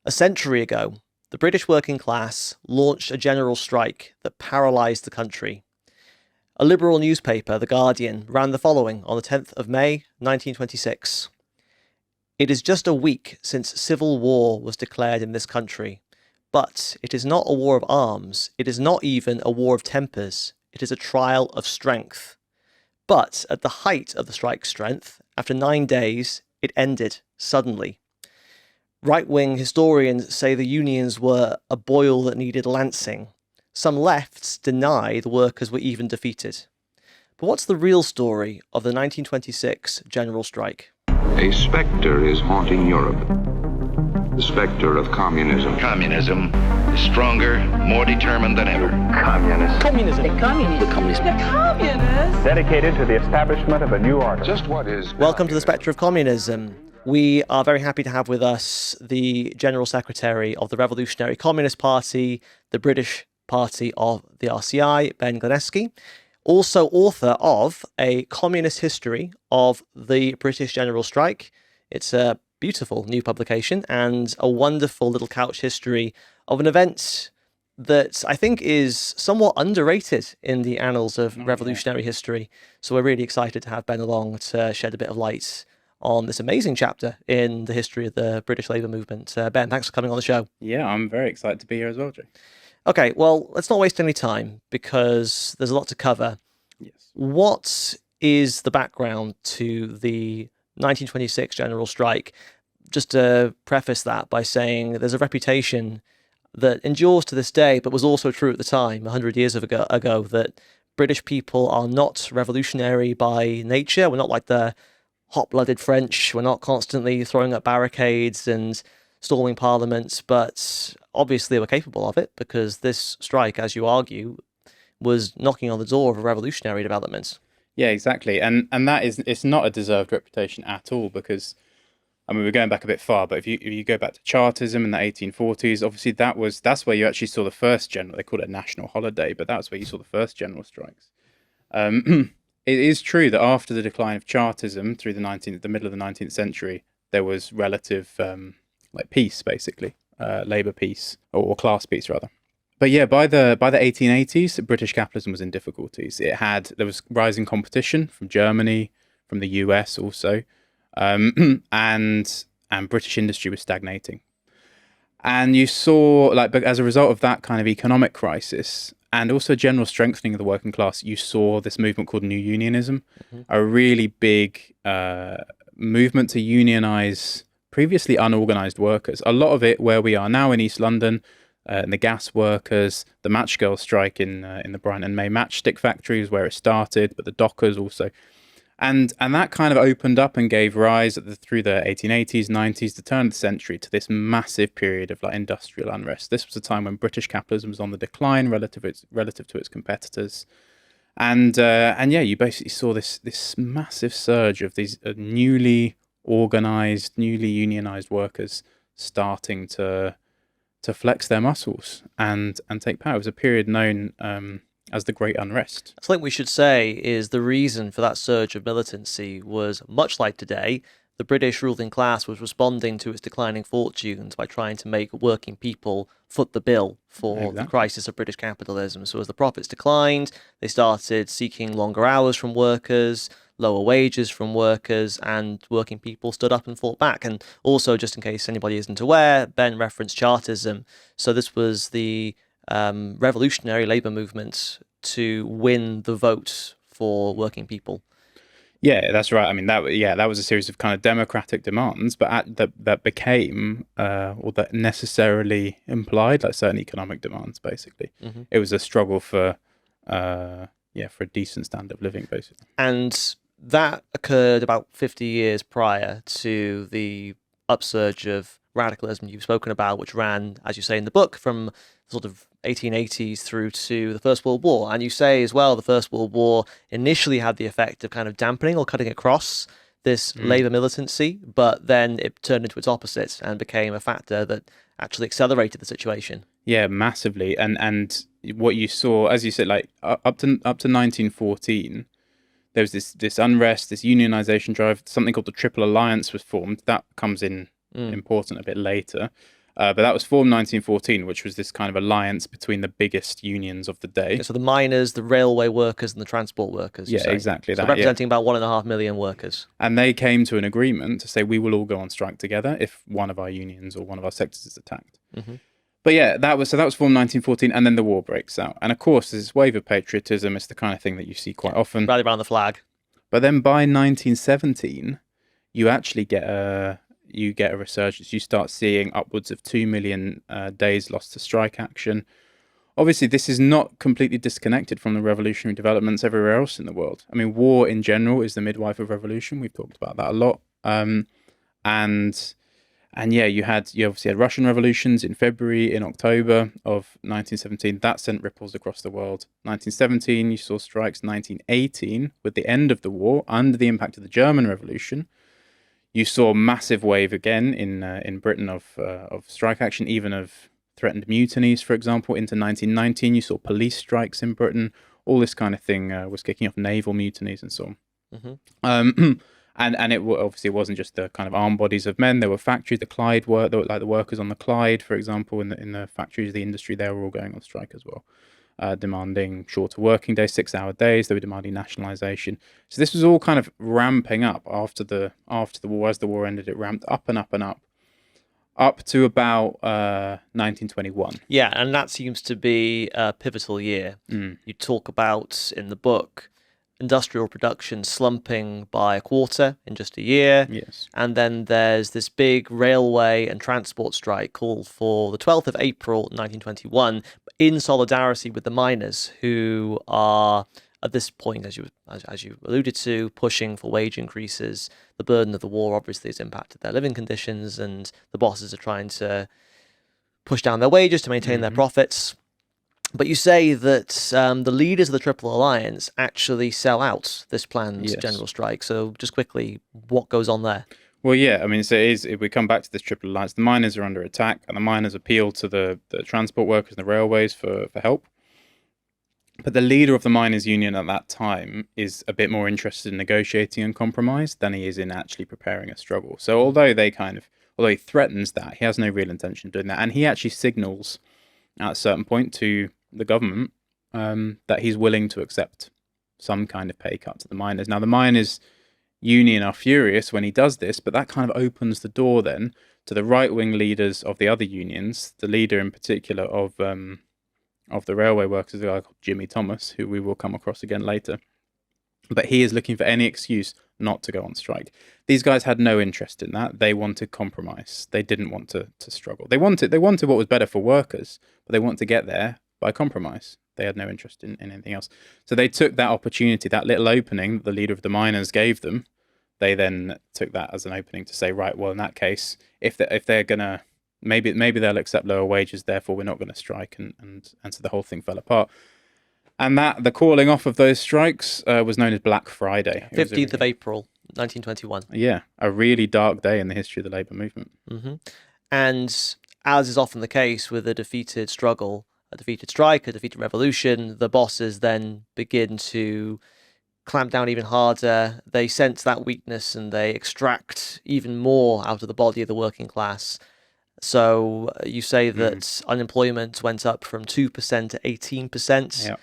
A century ago, the British working class launched a general strike that paralysed the country. A liberal newspaper, The Guardian, ran the following on the 10th of May, 1926. It is just a week since civil war was declared in this country, but it is not a war of arms, it is not even a war of tempers, it is a trial of strength. But at the height of the strike's strength, after 9 days, it ended suddenly. Right-wing historians say the unions were a boil that needed lancing. Some lefts deny the workers were even defeated. But what's the real story of the 1926 general strike? A spectre is haunting Europe. The spectre of communism. Communism is stronger, more determined than ever. Communism. The communists. Dedicated to the establishment of a new order. Just what is... Welcome to the Spectre of Communism. We are very happy to have with us the General Secretary of the Revolutionary Communist Party, the British Party of the RCI, Ben Glaneski, also author of A Communist History of the British General Strike. It's a beautiful new publication and a wonderful little couch history of an event that I think is somewhat underrated in the annals of revolutionary history. So we're really excited to have Ben along to shed a bit of light on this amazing chapter in the history of the British labour movement. Ben, thanks for coming on the show. Yeah, I'm very excited to be here as well, Jay. Okay, well, let's not waste any time because there's a lot to cover. Yes. What is the background to the 1926 general strike? Just to preface that by saying there's a reputation that endures to this day, but was also true at the time, 100 years ago, that British people are not revolutionary by nature. We're not like the hot-blooded French. We're not constantly throwing up barricades and storming parliaments, but obviously we're capable of it because this strike, as you argue, was knocking on the door of a revolutionary development. Yeah, exactly. And that is, it's not a deserved reputation at all because, I mean, we're going back a bit far, but if you go back to Chartism in the 1840s, obviously that's where you actually saw the first general, they called it a national holiday, but that's where you saw the first general strikes. It is true that after the decline of Chartism through the middle of the 19th century, there was relative peace, basically, labour peace, or class peace rather. But yeah, by the 1880s, British capitalism was in difficulties. There was rising competition from Germany, from the US also, and British industry was stagnating. And you saw, as a result of that kind of economic crisis, and also general strengthening of the working class, you saw this movement called New Unionism, a really big movement to unionize previously unorganized workers. A lot of it where we are now in East London, and the gas workers, the match girl strike in the Bryant and May matchstick factories where it started, but the dockers also. And that kind of opened up and gave rise through the 1880s, 90s, the turn of the century to this massive period of industrial unrest. This was a time when British capitalism was on the decline relative to its competitors. And yeah, you basically saw this massive surge of these newly organized, newly unionized workers starting to flex their muscles and take power. It was a period known as the Great Unrest. I think we should say is the reason for that surge of militancy was much like today. The British ruling class was responding to its declining fortunes by trying to make working people foot the bill for the crisis of British capitalism. So as the profits declined, they started seeking longer hours from workers, lower wages from workers, and working people stood up and fought back. And also, just in case anybody isn't aware, Ben referenced Chartism. So this was the revolutionary labour movement to win the vote for working people. Yeah, that's right. I mean, that was a series of kind of democratic demands, but that became, or that necessarily implied, certain economic demands, basically. Mm-hmm. It was a struggle for a decent standard of living, basically. And that occurred about 50 years prior to the upsurge of radicalism you've spoken about, which ran, as you say in the book, from sort of 1880s through to the First World War. And you say as well the First World War initially had the effect of kind of dampening or cutting across this labour militancy, but then it turned into its opposite and became a factor that actually accelerated the situation. Yeah, massively. And what you saw, as you said, up to 1914, there was this unrest, this unionization drive. Something called the Triple Alliance was formed. That comes in important a bit later. But that was formed 1914, which was this kind of alliance between the biggest unions of the day. So the miners, the railway workers, and the transport workers. Yeah, exactly So that. representing about 1.5 million workers. And they came to an agreement to say we will all go on strike together if one of our unions or one of our sectors is attacked. Mm-hmm. But yeah, that was formed 1914, and then the war breaks out. And of course, there's this wave of patriotism. It's the kind of thing that you see quite often. Rally around the flag. But then by 1917, you actually get a resurgence. You start seeing upwards of 2 million days lost to strike action. Obviously, this is not completely disconnected from the revolutionary developments everywhere else in the world. I mean, war in general is the midwife of revolution. We've talked about that a lot. And yeah, you obviously had Russian revolutions in February, in October of 1917. That sent ripples across the world. 1917, you saw strikes. 1918, with the end of the war, under the impact of the German Revolution, you saw a massive wave again in Britain of strike action, even of threatened mutinies, for example. Into 1919, you saw police strikes in Britain. All this kind of thing was kicking off, naval mutinies and so on. Mm-hmm. And it obviously wasn't just the kind of armed bodies of men. There were factories, the Clyde work, like the workers on the Clyde, for example, in the factories, the industry, they were all going on strike as well, demanding shorter working days, 6-hour days. They were demanding nationalisation. So this was all kind of ramping up after the war. As the war ended, it ramped up and up and up to about 1921. Yeah, and that seems to be a pivotal year. You talk about in the book industrial production slumping by a quarter in just a year. Yes. And then there's this big railway and transport strike called for the 12th of April 1921 in solidarity with the miners, who are at this point, as you alluded to, pushing for wage increases. The burden of the war obviously has impacted their living conditions, and the bosses are trying to push down their wages to maintain their profits. But you say that the leaders of the Triple Alliance actually sell out this planned general strike. So just quickly, what goes on there? Well, yeah, I mean, so if we come back to this Triple Alliance, the miners are under attack, and the miners appeal to the transport workers and the railways for help. But the leader of the miners' union at that time is a bit more interested in negotiating and compromise than he is in actually preparing a struggle. So although he threatens that, he has no real intention of doing that. And he actually signals at a certain point to the government that he's willing to accept some kind of pay cut to the miners. Now, the miners' union are furious when he does this, but that kind of opens the door then to the right-wing leaders of the other unions, the leader in particular of the railway workers, a guy called Jimmy Thomas, who we will come across again later. But he is looking for any excuse not to go on strike. These guys had no interest in that. They wanted compromise. They didn't want to struggle. They wanted what was better for workers, but they want to get there by compromise. They had no interest in anything else. So they took that opportunity, that little opening that the leader of the miners gave them. They then took that as an opening to say, right, well, in that case, if they're gonna, maybe they'll accept lower wages, therefore we're not going to strike, and so the whole thing fell apart. And that the calling off of those strikes was known as Black Friday. 15th of April, 1921. Yeah, a really dark day in the history of the labour movement. Mm-hmm. And as is often the case with a defeated struggle, a defeated strike, a defeated revolution, the bosses then begin to clamp down even harder. They sense that weakness and they extract even more out of the body of the working class. So you say that unemployment went up from 2% to 18%. Yeah.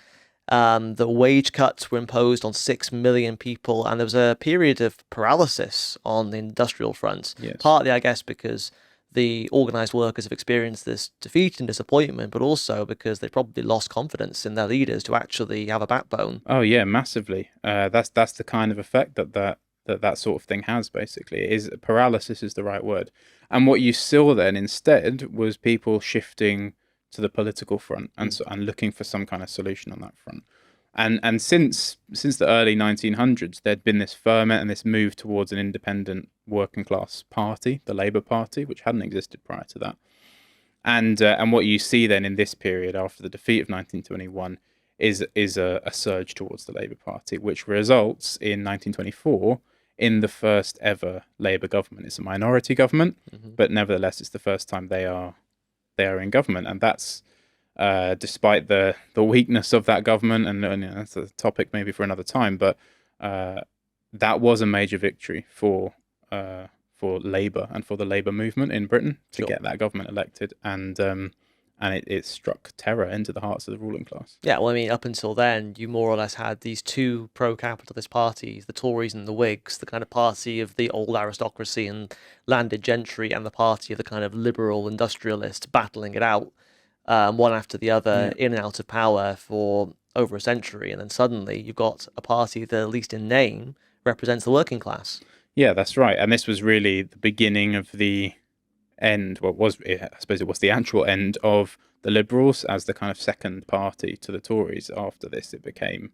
The wage cuts were imposed on 6 million people, and there was a period of paralysis on the industrial front. Yes. Partly, I guess, because the organised workers have experienced this defeat and disappointment, but also because they probably lost confidence in their leaders to actually have a backbone. Oh yeah, massively. That's the kind of effect that sort of thing has. Basically, paralysis is the right word. And what you saw then instead was people shifting to the political front and looking for some kind of solution on that front. And since the early 1900s, there'd been this ferment and this move towards an independent working class party, the Labour Party, which hadn't existed prior to that. And what you see then in this period after the defeat of 1921 is a surge towards the Labour Party, which results in 1924 in the first ever Labour government. It's a minority government, but nevertheless, it's the first time they are in government, and that's despite the weakness of that government, and that's a topic maybe for another time. But that was a major victory for for Labour and for the Labour movement in Britain to Sure. get that government elected, and it struck terror into the hearts of the ruling class. Yeah, well, I mean, up until then, you more or less had these two pro-capitalist parties, the Tories and the Whigs, the kind of party of the old aristocracy and landed gentry, and the party of the kind of liberal industrialists battling it out, one after the other, in and out of power for over a century. And then suddenly you've got a party that, at least in name, represents the working class. Yeah, that's right. And this was really the beginning of the end, I suppose it was the actual end of the Liberals as the kind of second party to the Tories. After this, it became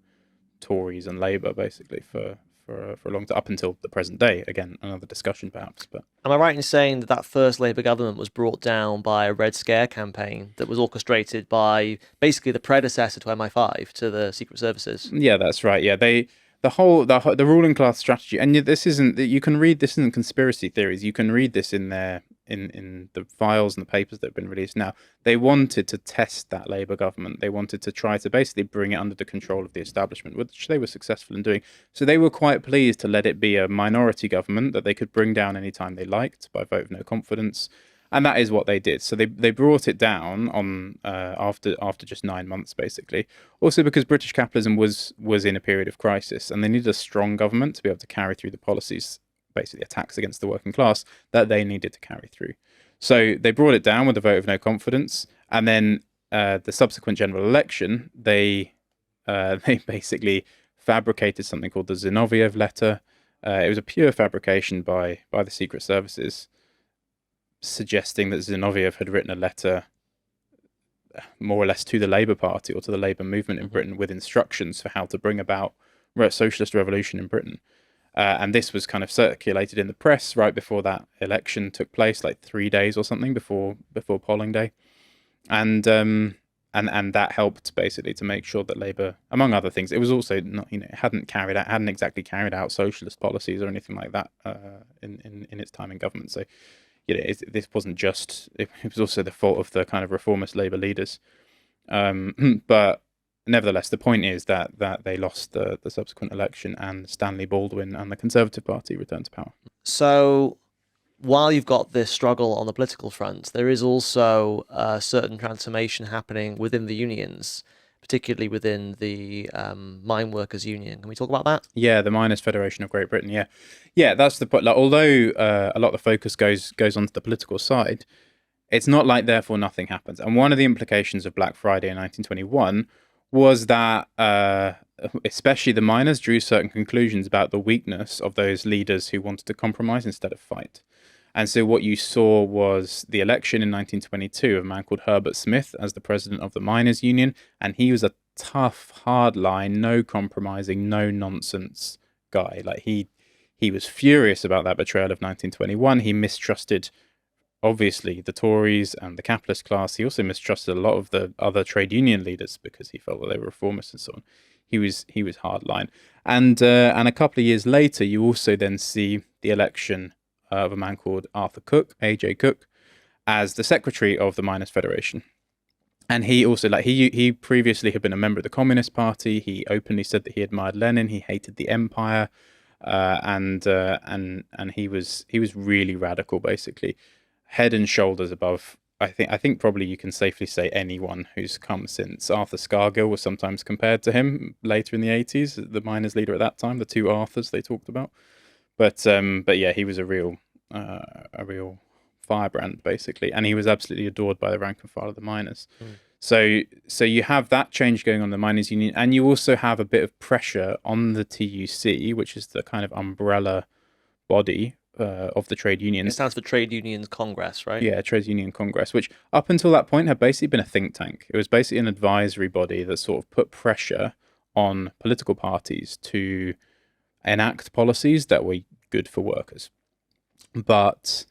Tories and Labour basically for a long time, up until the present day. Again, another discussion perhaps. But Am I right in saying that that first Labour government was brought down by a Red Scare campaign that was orchestrated by basically the predecessor to MI5, to the Secret Services? yeah, that's right. Yeah, the ruling class strategy, and this isn't, you can read this in conspiracy theories. You can read this in the files and the papers that have been released now. They wanted to test that Labour government. They wanted to try to basically bring it under the control of the establishment, which they were successful in doing. So they were quite pleased to let it be a minority government that they could bring down anytime they liked by vote of no confidence. And that is what they did. So they brought it down on after just 9 months, basically. Also because British capitalism was in a period of crisis, and they needed a strong government to be able to carry through the policies, basically attacks against the working class, that they needed to carry through. So they brought it down with a vote of no confidence, and then the subsequent general election, they basically fabricated something called the Zinoviev letter. It was a pure fabrication by the Secret Services, suggesting that Zinoviev had written a letter more or less to the Labour Party or to the Labour movement in Britain with instructions for how to bring about a socialist revolution in Britain. And this was kind of circulated in the press right before that election took place, like 3 days or something before polling day. And that helped basically to make sure that Labour, among other things, it was also not, it hadn't exactly carried out socialist policies or anything like that in its time in government. So this wasn't just, it was also the fault of the kind of reformist Labour leaders. But nevertheless, the point is that they lost the subsequent election, and Stanley Baldwin and the Conservative Party returned to power. So while you've got this struggle on the political front, there is also a certain transformation happening within the unions, particularly within the Mine Workers Union. Can we talk about that? Yeah, the Miners' Federation of Great Britain. Yeah, that's the point. Like, although a lot of the focus goes onto the political side, it's not like therefore nothing happens. And one of the implications of Black Friday in 1921 was that especially the miners drew certain conclusions about the weakness of those leaders who wanted to compromise instead of fight. And so what you saw was the election in 1922 of a man called Herbert Smith as the president of the Miners' Union, and he was a tough, hardline, no compromising, no nonsense guy. Like he was furious about that betrayal of 1921. He mistrusted, obviously, the Tories and the capitalist class. He also mistrusted a lot of the other trade union leaders because he felt that they were reformists and so on. He was hardline. And a couple of years later, you also then see the election of a man called Arthur Cook, A.J. Cook, as the secretary of the Miners' Federation. And he also, he previously had been a member of the Communist Party. He openly said that he admired Lenin. He hated the empire, and he was really radical, basically, head and shoulders above. I think probably you can safely say anyone who's come since. Arthur Scargill was sometimes compared to him later in the 80s, the miners' leader at that time. The two Arthurs they talked about. But yeah, he was a real firebrand, basically, and he was absolutely adored by the rank and file of the miners. So you have that change going on in the miners' union, and you also have a bit of pressure on the TUC, which is the kind of umbrella body of the trade unions. It stands for Trade Unions Congress, right? Yeah, Trade Union Congress, which up until that point had basically been a think tank. It was basically an advisory body that sort of put pressure on political parties to enact policies that were good for workers. But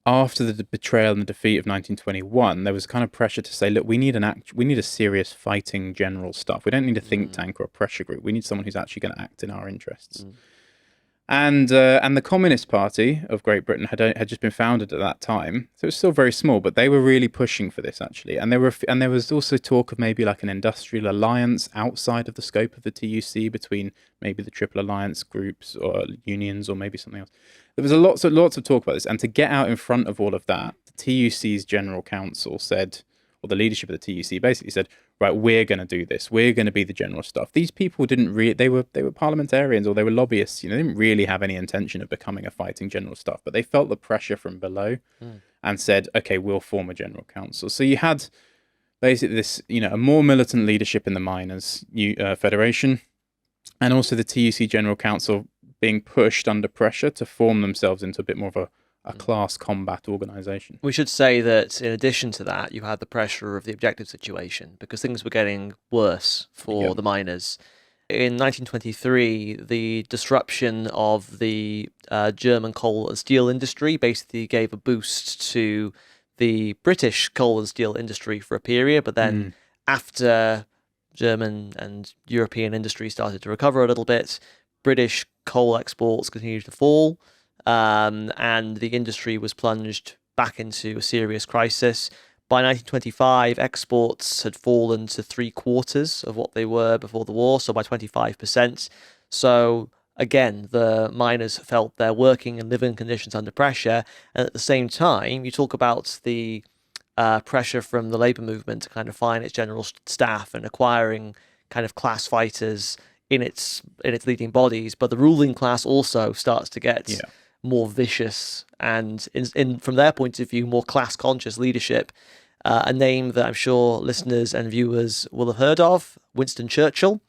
after the betrayal and the defeat of 1921, there was kind of pressure to say, look, we need a serious fighting general staff. We don't need a think tank or a pressure group. We need someone who's actually going to act in our interests. And the Communist Party of Great Britain had just been founded at that time, so it was still very small, but they were really pushing for this, actually. And there was also talk of maybe like an industrial alliance outside of the scope of the TUC between maybe the Triple Alliance groups or unions or maybe something else. there was lots of talk about this, and to get out in front of all of that, the TUC's General Council said, or the leadership of the TUC basically said, right, we're going to do this. We're going to be the general stuff. These people didn't really, they were parliamentarians or they were lobbyists. They didn't really have any intention of becoming a fighting general stuff, but they felt the pressure from below and said, okay, we'll form a general council. So you had basically this, a more militant leadership in the miners' federation, and also the TUC General Council being pushed under pressure to form themselves into a bit more of a class combat organisation. We should say that in addition to that, you had the pressure of the objective situation because things were getting worse for the miners. In 1923, the disruption of the German coal and steel industry basically gave a boost to the British coal and steel industry for a period, but then after German and European industry started to recover a little bit, British coal exports continued to fall, and the industry was plunged back into a serious crisis. By 1925, exports had fallen to 3/4 of what they were before the war, so by 25%. So again, the miners felt their working and living conditions under pressure, and at the same time, you talk about the pressure from the labour movement to kind of find its general staff and acquiring kind of class fighters in its leading bodies, but the ruling class also starts to get more vicious and, in from their point of view, more class-conscious leadership. A name that I'm sure listeners and viewers will have heard of, Winston Churchill,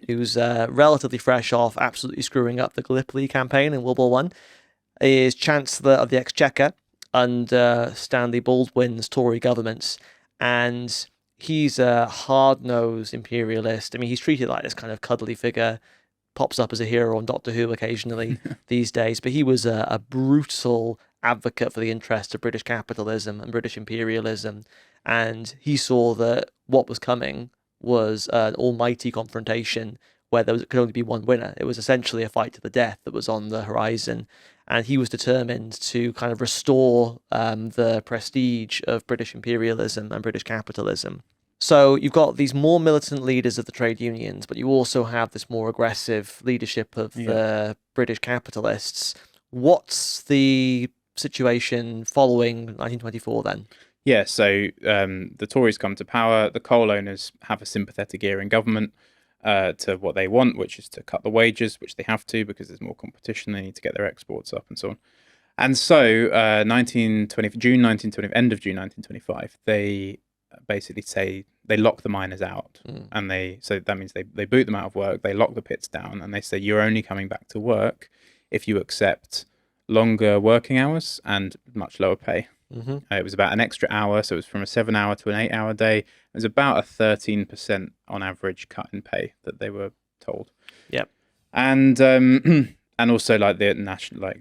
who's relatively fresh off absolutely screwing up the Gallipoli campaign in World War One, is Chancellor of the Exchequer under Stanley Baldwin's Tory government, and he's a hard-nosed imperialist. I mean, he's treated like this kind of cuddly figure, pops up as a hero on Doctor Who occasionally these days, but he was a brutal advocate for the interests of British capitalism and British imperialism, and he saw that what was coming was an almighty confrontation where could only be one winner. It was essentially a fight to the death that was on the horizon, and he was determined to kind of restore the prestige of British imperialism and British capitalism. So you've got these more militant leaders of the trade unions, but you also have this more aggressive leadership of the British capitalists. What's the situation following 1924 then? Yeah, so the Tories come to power. The coal owners have a sympathetic ear in government to what they want, which is to cut the wages, which they have to because there's more competition. They need to get their exports up and so on. And so June 1920, end of June 1925, they basically say they lock the miners out, and so that means they boot them out of work. They lock the pits down, and they say you're only coming back to work if you accept longer working hours and much lower pay. It was about an extra hour, so it was from a 7-hour to an 8-hour day. It was about a 13% on average cut in pay that they were told. Yep. And also like the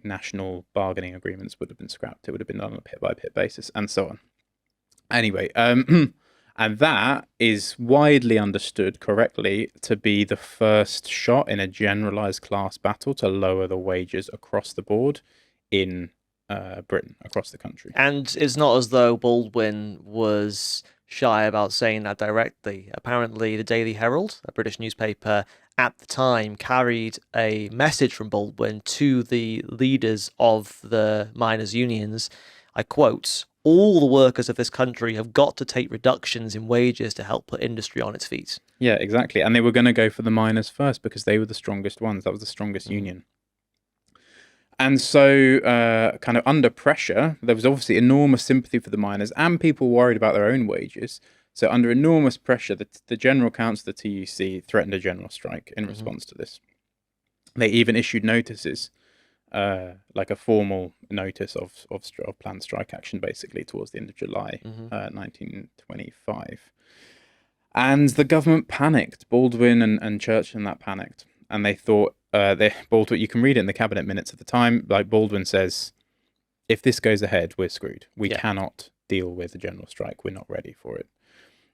national bargaining agreements would have been scrapped. It would have been done on a pit by pit basis, and so on. Anyway, and that is widely understood correctly to be the first shot in a generalized class battle to lower the wages across the board in Britain, across the country. And it's not as though Baldwin was shy about saying that directly. Apparently, the Daily Herald, a British newspaper at the time, carried a message from Baldwin to the leaders of the miners' unions. I quote, "All the workers of this country have got to take reductions in wages to help put industry on its feet." Yeah, exactly. And they were going to go for the miners first because they were the strongest ones. That was the strongest union. And so, kind of under pressure, there was obviously enormous sympathy for the miners and people worried about their own wages. So under enormous pressure, the General Council, the TUC, threatened a general strike in response to this. They even issued notices, like a formal notice of planned strike action, basically, towards the end of July 1925. And the government panicked. Baldwin and Churchill and that panicked. And they thought, Baldwin, you can read it in the cabinet minutes at the time, like Baldwin says, if this goes ahead, we're screwed. We cannot deal with a general strike. We're not ready for it.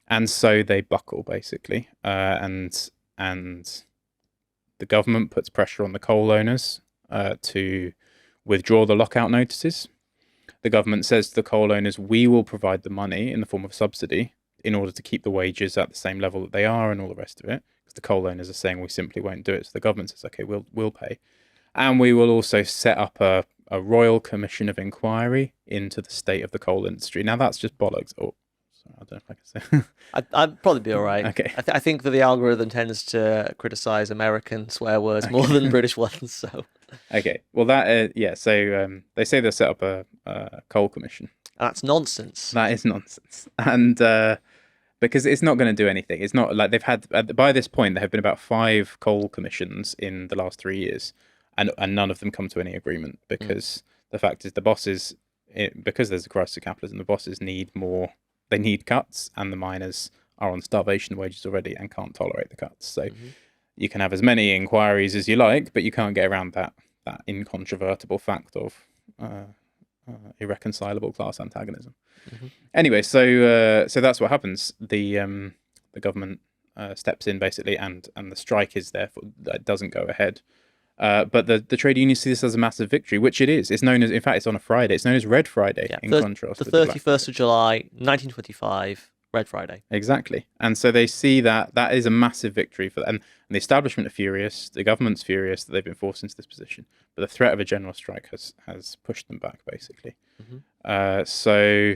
And so they buckle, basically. And the government puts pressure on the coal owners to withdraw the lockout notices. The government says to the coal owners, we will provide the money in the form of subsidy in order to keep the wages at the same level that they are and all the rest of it. Because the coal owners are saying we simply won't do it. So the government says, okay, we'll pay. And we will also set up a a royal commission of inquiry into the state of the coal industry. Now that's just bollocks. Oh, sorry, I don't know if I can say. I'd probably be all right. Okay. I think that the algorithm tends to criticize American swear words more than British ones. So Okay. Well, that yeah. So they say they'll set up a coal commission. that's nonsense. That is nonsense, and because it's not going to do anything. It's not like they've had by this point there have been about 5 coal commissions in the last 3 years, and none of them come to any agreement because the fact is the bosses, because there's a crisis of capitalism, the bosses need more. They need cuts, and the miners are on starvation wages already and can't tolerate the cuts. So you can have as many inquiries as you like, but you can't get around that incontrovertible fact of irreconcilable class antagonism. Anyway, so that's what happens. The government steps in basically, and the strike is therefore that doesn't go ahead. But the trade unions see this as a massive victory, which it is. It's known as, in fact, it's on a Friday. It's known as Red Friday in contrast. The 31st of July, 1925, Red Friday. Exactly. And so they see that is a massive victory for them. And the establishment are furious. The government's furious that they've been forced into this position. But the threat of a general strike has pushed them back, basically. So,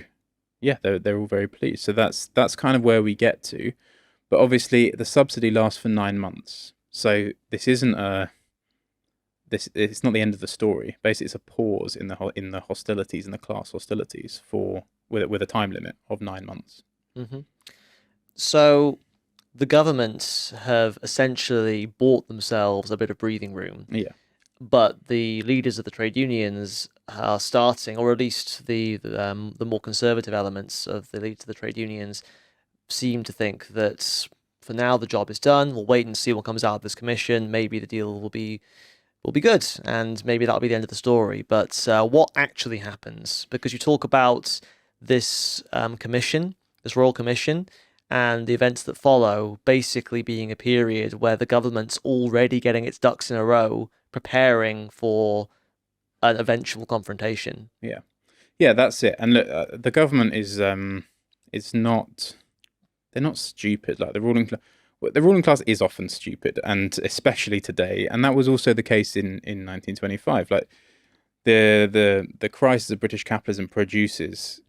yeah, they're all very pleased. So that's kind of where we get to. But obviously, the subsidy lasts for 9 months. So this isn't it's not the end of the story. Basically, it's a pause in the hostilities, in the class hostilities, with a time limit of 9 months. So the government have essentially bought themselves a bit of breathing room. Yeah. But the leaders of the trade unions are starting, or at least the more conservative elements of the leaders of the trade unions seem to think that for now the job is done. We'll wait and see what comes out of this commission. Maybe the deal will be good, and maybe that'll be the end of the story. But what actually happens? Because you talk about this commission, this royal commission, and the events that follow basically being a period where the government's already getting its ducks in a row, preparing for an eventual confrontation. Yeah, that's it. And look, the government is not, they're not stupid. Like the ruling class is often stupid, and especially today. And that was also the case in 1925. Like the crisis of British capitalism produces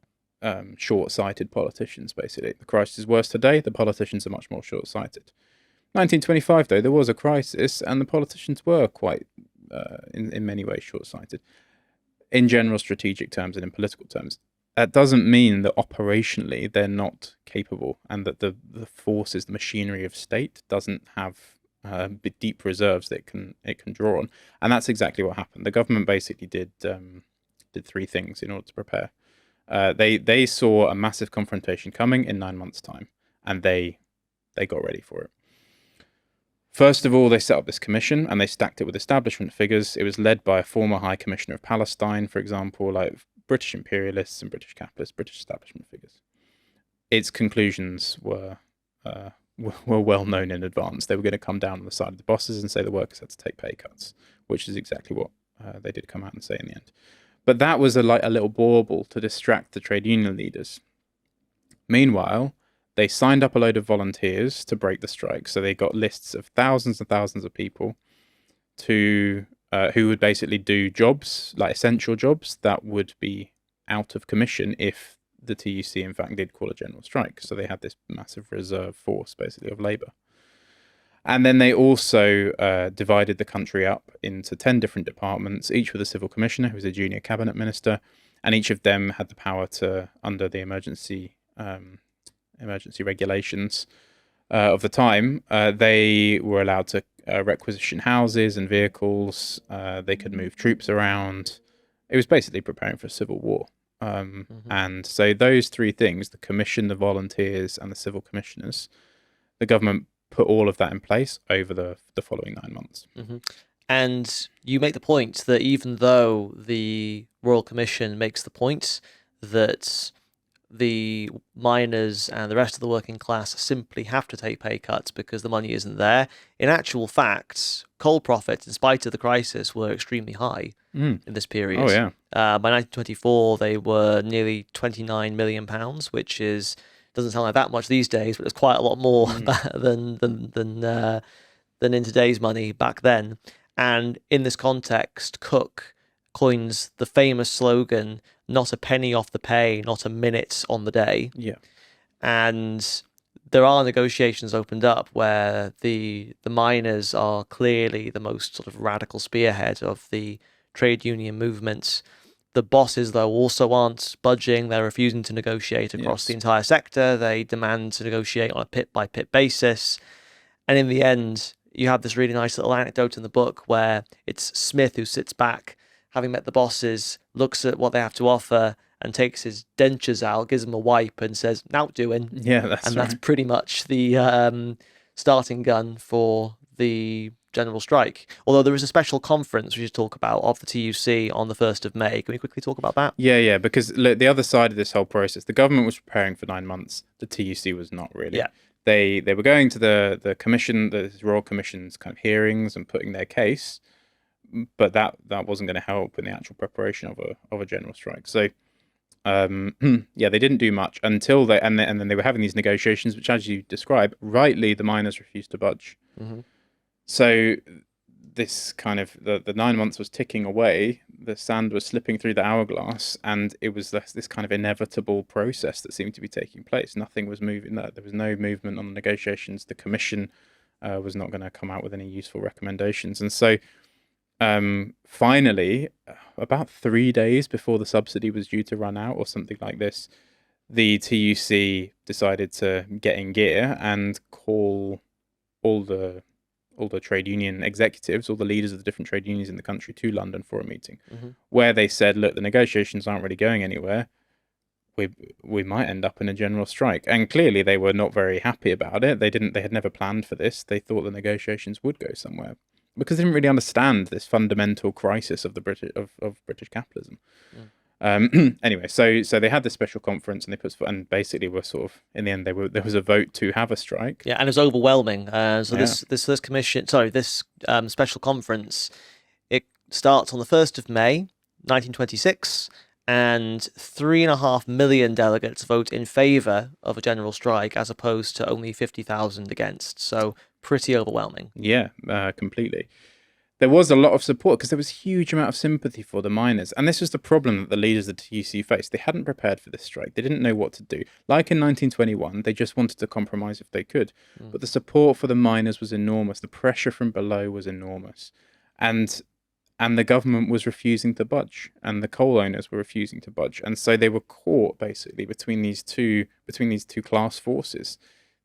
short-sighted politicians, basically. The crisis is worse today. The politicians are much more short-sighted. 1925, though, there was a crisis, and the politicians were quite, in many ways, short-sighted. In general strategic terms and in political terms. That doesn't mean that operationally they're not capable, and that the forces, the machinery of state doesn't have deep reserves that it can draw on. And that's exactly what happened. The government basically did 3 things in order to prepare. They saw a massive confrontation coming in 9 months' time, and they got ready for it. First of all, they set up this commission, and they stacked it with establishment figures. It was led by a former High Commissioner of Palestine, for example, like British imperialists and British capitalists, British establishment figures. Its conclusions were well known in advance. They were going to come down on the side of the bosses and say the workers had to take pay cuts, which is exactly what they did come out and say in the end. But that was a little bauble to distract the trade union leaders. Meanwhile, they signed up a load of volunteers to break the strike. So they got lists of thousands and thousands of people who would basically do jobs, like essential jobs, that would be out of commission if the TUC, in fact, did call a general strike. So they had this massive reserve force, basically, of labour. And then they also divided the country up into 10 different departments, each with a civil commissioner who was a junior cabinet minister, and each of them had the power to, under the emergency regulations of the time, they were allowed to requisition houses and vehicles. They could move troops around. It was basically preparing for a civil war. And so those 3 things, the commission, the volunteers, and the civil commissioners, the government put all of that in place over the following 9 months. And you make the point that even though the Royal Commission makes the point that the miners and the rest of the working class simply have to take pay cuts because the money isn't there, in actual fact, coal profits, in spite of the crisis, were extremely high in this period. Oh, yeah. By 1924, they were nearly £29 million, which doesn't sound like that much these days, but it's quite a lot more than in today's money back then. And in this context, Cook coins the famous slogan, "Not a penny off the pay, not a minute on the day." Yeah. And there are negotiations opened up where the miners are clearly the most sort of radical spearhead of the trade union movement. The bosses, though, also aren't budging. They're refusing to negotiate across the entire sector. They demand to negotiate on a pit-by-pit basis. And in the end, you have this really nice little anecdote in the book where it's Smith who sits back, having met the bosses, looks at what they have to offer, and takes his dentures out, gives them a wipe, and says, "Now doing." Yeah, that's And right. that's pretty much the starting gun for the general strike. Although there is a special conference we should talk about of the TUC on the 1st of May. Can we quickly talk about that? Yeah, because look, the other side of this whole process, the government was preparing for 9 months. The TUC was not really. Yeah. They were going to the commission, the Royal Commission's kind of hearings and putting their case, but that wasn't going to help in the actual preparation of a general strike. So, yeah, they didn't do much until and then they were having these negotiations, which, as you describe, rightly, the miners refused to budge. Mm-hmm. So this kind of the 9 months was ticking away, the sand was slipping through the hourglass, and it was this kind of inevitable process that seemed to be taking place. Nothing was moving. There was no movement on the negotiations. The commission was not going to come out with any useful recommendations, and so finally, about 3 days before the subsidy was due to run out or something like this, the TUC decided to get in gear and call all the trade union executives, all the leaders of the different trade unions in the country to London for a meeting, where they said, look, the negotiations aren't really going anywhere. We might end up in a general strike. And clearly they were not very happy about it. They had never planned for this. They thought the negotiations would go somewhere because they didn't really understand this fundamental crisis of the British capitalism. Anyway, so they had this special conference, and they and basically were sort of, in the end, there was a vote to have a strike. Yeah, and it was overwhelming. This commission, this special conference, it starts on the 1st of May, 1926, and 3.5 million delegates vote in favour of a general strike, as opposed to only 50,000 against. So pretty overwhelming. Yeah, completely. There was a lot of support because there was a huge amount of sympathy for the miners. And this was the problem that the leaders of the TUC faced. They hadn't prepared for this strike. They didn't know what to do. Like in 1921, they just wanted to compromise if they could. But the support for the miners was enormous. The pressure from below was enormous. And the government was refusing to budge. And the coal owners were refusing to budge. And so they were caught, basically, between these two class forces.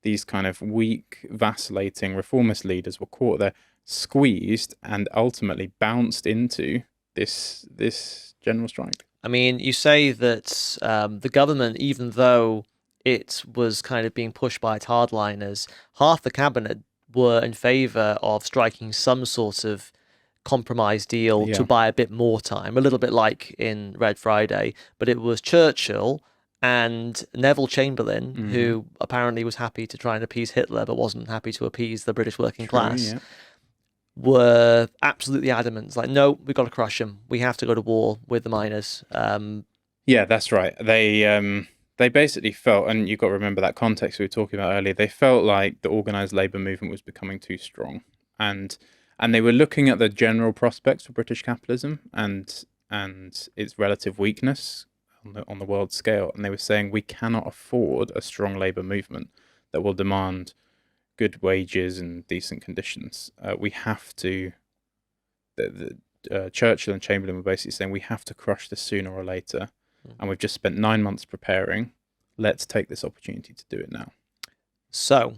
These kind of weak, vacillating reformist leaders were caught there, squeezed, and ultimately bounced into this general strike. I mean, you say that the government, even though it was kind of being pushed by its hardliners, half the cabinet were in favour of striking some sort of compromise deal to buy a bit more time, a little bit like in Red Friday. But it was Churchill and Neville Chamberlain, who apparently was happy to try and appease Hitler, but wasn't happy to appease the British working class, were absolutely adamant. It's like, no, we've got to crush them. We have to go to war with the miners. Yeah, that's right. They basically felt, and you've got to remember that context we were talking about earlier, they felt like the organised labour movement was becoming too strong. And they were looking at the general prospects for British capitalism and its relative weakness on the world scale. And they were saying, we cannot afford a strong labour movement that will demand good wages and decent conditions. We have to. Churchill and Chamberlain were basically saying we have to crush this sooner or later, and we've just spent 9 months preparing. Let's take this opportunity to do it now. So,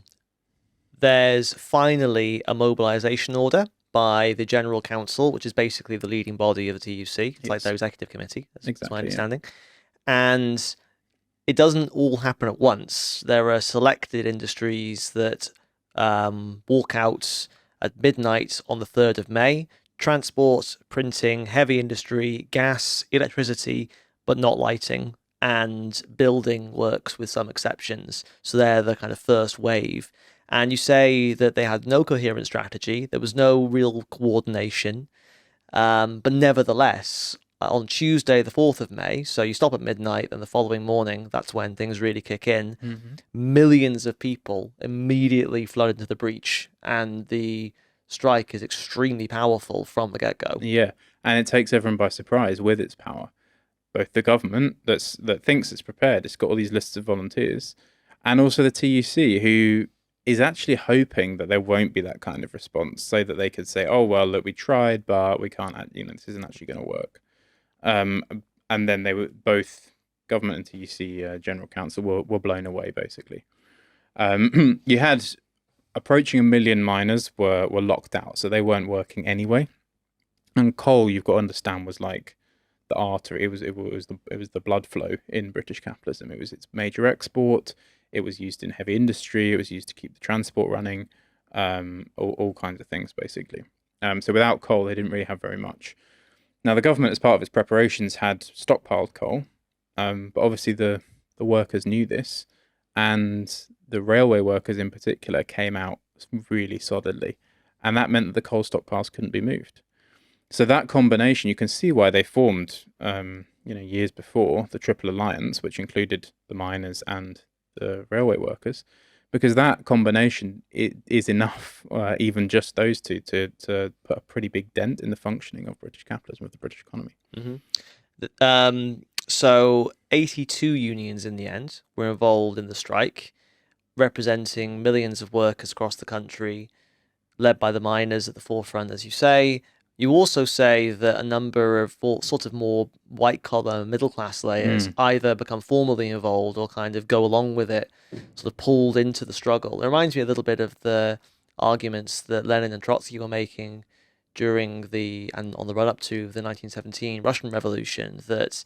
there's finally a mobilisation order by the General Council, which is basically the leading body of the TUC. It's like their executive committee. That's my understanding. And it doesn't all happen at once. There are selected industries that walk out at midnight on the 3rd of May. Transport, printing, heavy industry, gas, electricity, but not lighting, and building works with some exceptions. So they're the kind of first wave. And you say that they had no coherent strategy. There was no real coordination. But nevertheless, on Tuesday, the 4th of May, so you stop at midnight, and the following morning, that's when things really kick in. Millions of people immediately flood into the breach, and the strike is extremely powerful from the get-go. Yeah, and it takes everyone by surprise with its power. Both the government that thinks it's prepared, it's got all these lists of volunteers, and also the TUC, who is actually hoping that there won't be that kind of response, so that they could say, "Oh well, look, we tried, but we can't. This isn't actually going to work." Um, and then they were both government and TUC General Council were blown away, basically. You had approaching 1 million miners were locked out, so they weren't working anyway. And coal, you've got to understand, was like the artery. It was the blood flow in British capitalism. It was its major export. It was used in heavy industry. It was used to keep the transport running. All kinds of things, basically. So without coal, they didn't really have very much. Now, the government, as part of its preparations, had stockpiled coal, but obviously the workers knew this, and the railway workers in particular came out really solidly, and that meant that the coal stockpiles couldn't be moved. So that combination, you can see why they formed, years before, the Triple Alliance, which included the miners and the railway workers, because that combination is enough, even just those two, to put a pretty big dent in the functioning of British capitalism, of the British economy. So 82 unions in the end were involved in the strike, representing millions of workers across the country, led by the miners at the forefront, as you say. You also say that a number of sort of more white-collar, middle-class layers either become formally involved or kind of go along with it, sort of pulled into the struggle. It reminds me a little bit of the arguments that Lenin and Trotsky were making during and on the run-up to the 1917 Russian Revolution, that,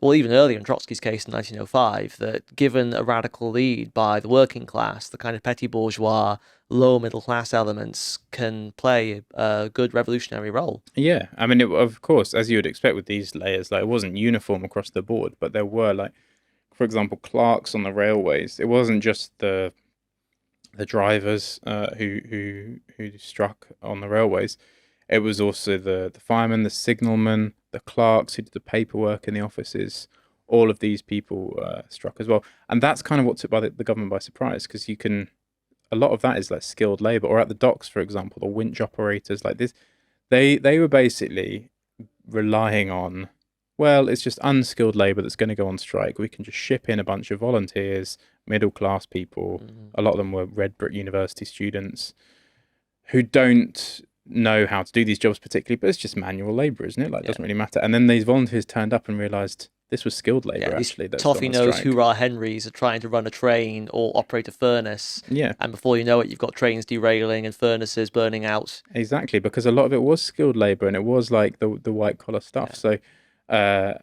well, even earlier in Trotsky's case in 1905, that given a radical lead by the working class, the kind of petty bourgeois, low middle class elements can play a good revolutionary role. Yeah, I mean, of course, as you would expect with these layers, like, it wasn't uniform across the board, but there were, like, for example, clerks on the railways. It wasn't just the drivers who struck on the railways. It was also the firemen, the signalmen, the clerks who did the paperwork in the offices. All of these people struck as well, and that's kind of what took the government by surprise, because a lot of that is like skilled labor. Or at the docks, for example, the winch operators, like this, they were basically relying on, well, it's just unskilled labor that's going to go on strike. We can just ship in a bunch of volunteers, middle class people. A lot of them were Red Brick University students who don't know how to do these jobs particularly, but it's just manual labor, isn't it? Like, it doesn't really matter. And then these volunteers turned up and realized this was skilled labor, actually. Toffee-nosed hurrah Henrys are trying to run a train or operate a furnace. Yeah. And before you know it, you've got trains derailing and furnaces burning out. Exactly, because a lot of it was skilled labor, and it was like the white collar stuff. Yeah. So,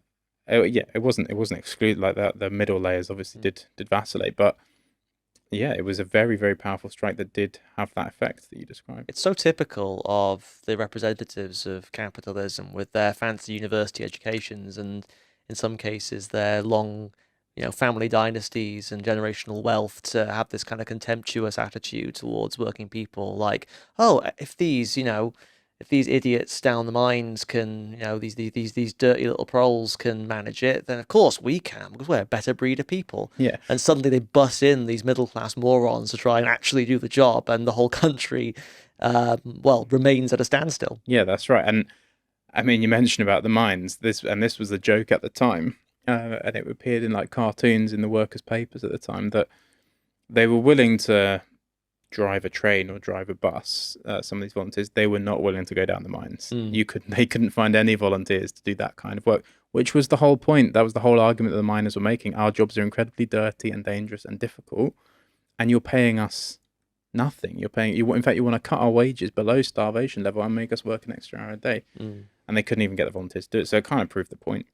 it wasn't excluded like that. The middle layers obviously did vacillate, but yeah, it was a very, very powerful strike that did have that effect that you described. It's so typical of the representatives of capitalism with their fancy university educations, and in some cases their long, family dynasties and generational wealth, to have this kind of contemptuous attitude towards working people. Like, oh, if these idiots down the mines can, these dirty little proles can manage it, then of course we can, because we're a better breed of people. Yeah. And suddenly they bust in these middle class morons to try and actually do the job, and the whole country, remains at a standstill. Yeah, that's right. And I mean, you mentioned about the mines. This was a joke at the time, and it appeared in like cartoons in the workers' papers at the time, that they were willing to drive a train or drive a bus. Some of these volunteers, they were not willing to go down the mines. They couldn't find any volunteers to do that kind of work, which was the whole point. That was the whole argument that the miners were making. Our jobs are incredibly dirty and dangerous and difficult, and you're paying us nothing. In fact, you want to cut our wages below starvation level and make us work an extra hour a day. And they couldn't even get the volunteers to do it. So it kind of proved the point.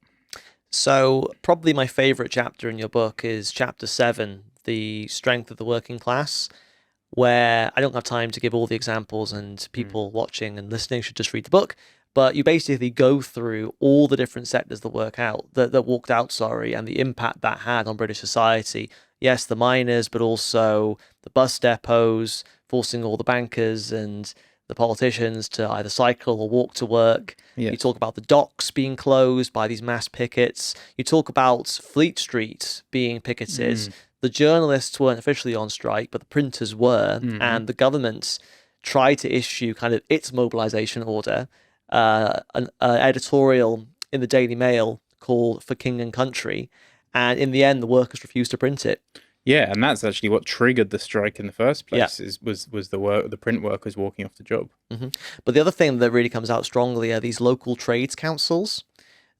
So probably my favorite chapter in your book is chapter 7, The Strength of the Working Class, where I don't have time to give all the examples, and people watching and listening should just read the book. But you basically go through all the different sectors that walked out, and the impact that had on British society. Yes, the miners, but also the bus depots, forcing all the bankers and the politicians to either cycle or walk to work. Yes. You talk about the docks being closed by these mass pickets. You talk about Fleet Street being picketed. The journalists weren't officially on strike, but the printers were, and the government tried to issue kind of its mobilization order, an editorial in the Daily Mail called "For King and Country," and in the end, the workers refused to print it. Yeah, and that's actually what triggered the strike in the first Yeah. place. Was the print workers walking off the job. But the other thing that really comes out strongly are these local trades councils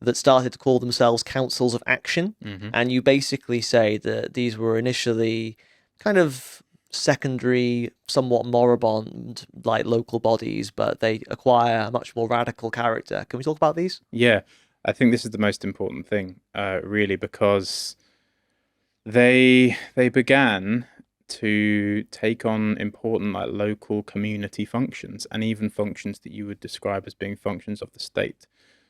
that started to call themselves councils of action. And you basically say that these were initially kind of secondary, somewhat moribund, like local bodies, but they acquire a much more radical character. Can we talk about these? Yeah, I think this is the most important thing, really, because they began to take on important like local community functions and even functions that you would describe as being functions of the state.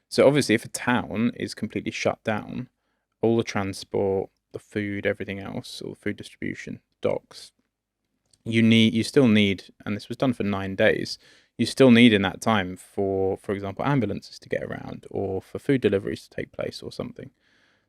So obviously, if a town is completely shut down, all the transport, the food, everything else, all the food distribution, docks, you still need, and this was done for 9 days, you still need in that time for example, ambulances to get around or for food deliveries to take place or something.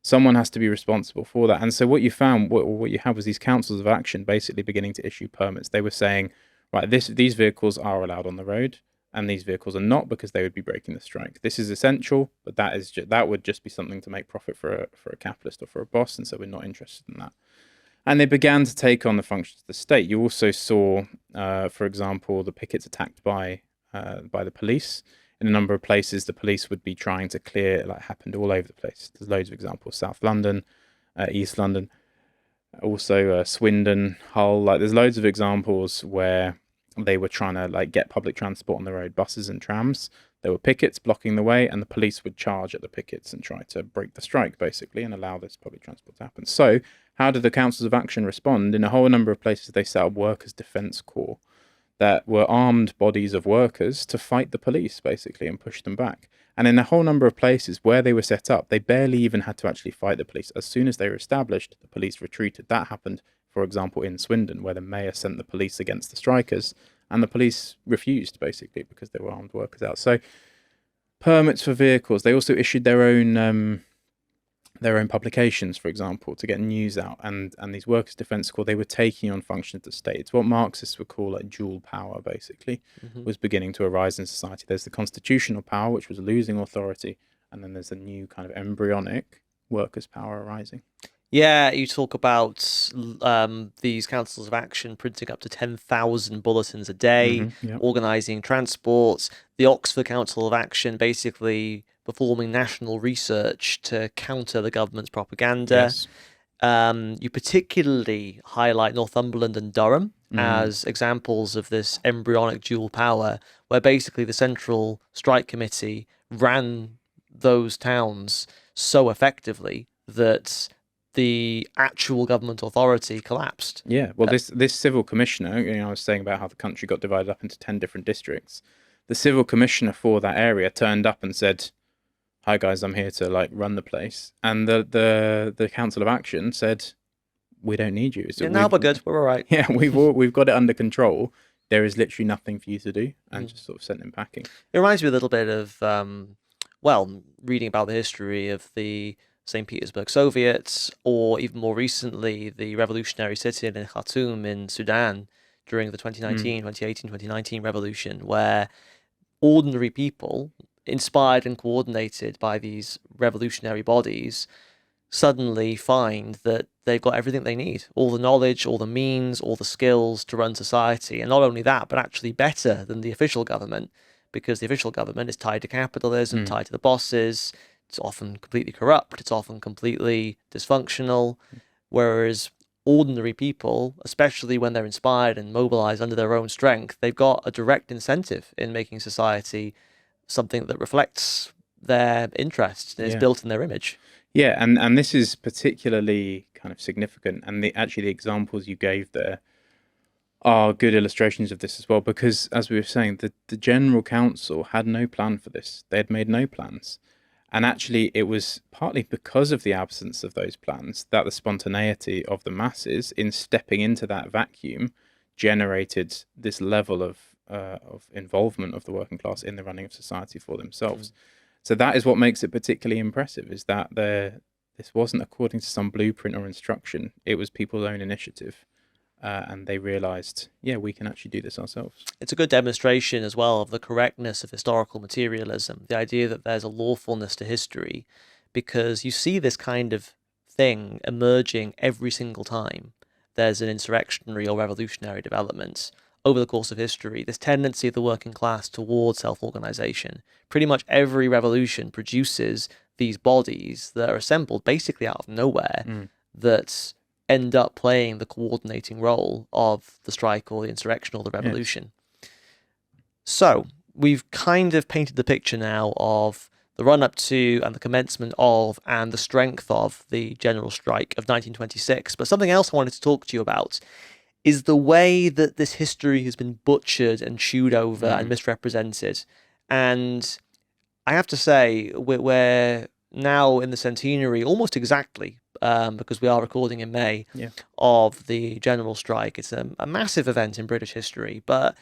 Someone has to be responsible for that. And so what you found, what you had was these councils of action basically beginning to issue permits. They were saying, right, these vehicles are allowed on the road and these vehicles are not because they would be breaking the strike. This is essential, but that would just be something to make profit for a capitalist or for a boss, and so we're not interested in that. And they began to take on the functions of the state. You also saw, for example, the pickets attacked by the police. In a number of places, the police would be trying to clear, like happened all over the place. There's loads of examples: South London, East London, also Swindon, Hull. Like there's loads of examples where they were trying to like get public transport on the road, buses and trams. There were pickets blocking the way, and the police would charge at the pickets and try to break the strike, basically, and allow this public transport to happen. So, how did the councils of action respond? In a whole number of places, they set up workers' defence corps that were armed bodies of workers to fight the police, basically, and push them back. And in a whole number of places where they were set up, they barely even had to actually fight the police. As soon as they were established, the police retreated. That happened, for example, in Swindon, where the mayor sent the police against the strikers, and the police refused, basically, because there were armed workers out. So, permits for vehicles. They also issued their own publications, for example, to get news out. And these workers' defence corps, they were taking on functions of the state. It's what Marxists would call like dual power, basically, was beginning to arise in society. There's the constitutional power, which was losing authority, and then there's a new kind of embryonic workers' power arising. Yeah, you talk about these councils of action printing up to 10,000 bulletins a day, organising transports, the Oxford Council of Action basically performing national research to counter the government's propaganda. Yes. You particularly highlight Northumberland and Durham as examples of this embryonic dual power, where basically the Central Strike Committee ran those towns so effectively that the actual government authority collapsed. Yeah, well, this civil commissioner, I was saying about how the country got divided up into 10 different districts. The civil commissioner for that area turned up and said, "Hi guys, I'm here to like run the place." And the Council of Action said, "We don't need you. So now we're good. We're all right." Yeah, we've got it under control. There is literally nothing for you to do, and just sort of sent him packing. It reminds me a little bit of, reading about the history of the St. Petersburg Soviets, or even more recently, the revolutionary sit-in in Khartoum in Sudan during the 2018, 2019 revolution, where ordinary people, inspired and coordinated by these revolutionary bodies, suddenly find that they've got everything they need, all the knowledge, all the means, all the skills to run society. And not only that, but actually better than the official government, because the official government is tied to capitalism, tied to the bosses. It's often completely corrupt. It's often completely dysfunctional. Whereas ordinary people, especially when they're inspired and mobilized under their own strength, they've got a direct incentive in making society something that reflects their interests and is built in their image. Yeah, and this is particularly kind of significant. And the examples you gave there are good illustrations of this as well, because as we were saying, the General Council had no plan for this. They had made no plans. And actually, it was partly because of the absence of those plans that the spontaneity of the masses in stepping into that vacuum generated this level of involvement of the working class in the running of society for themselves. So that is what makes it particularly impressive, is that this wasn't according to some blueprint or instruction. It was people's own initiative. and they realised, yeah, we can actually do this ourselves. It's a good demonstration as well of the correctness of historical materialism, the idea that there's a lawfulness to history, because you see this kind of thing emerging every single time there's an insurrectionary or revolutionary development over the course of history, this tendency of the working class towards self-organization. Pretty much every revolution produces these bodies that are assembled basically out of nowhere that end up playing the coordinating role of the strike or the insurrection or the revolution. Yes. So we've kind of painted the picture now of the run-up to and the commencement of and the strength of the general strike of 1926. But something else I wanted to talk to you about is the way that this history has been butchered and chewed over and misrepresented. And I have to say, we're now in the centenary almost exactly, because we are recording in May, of the general strike. It's a massive event in British history, but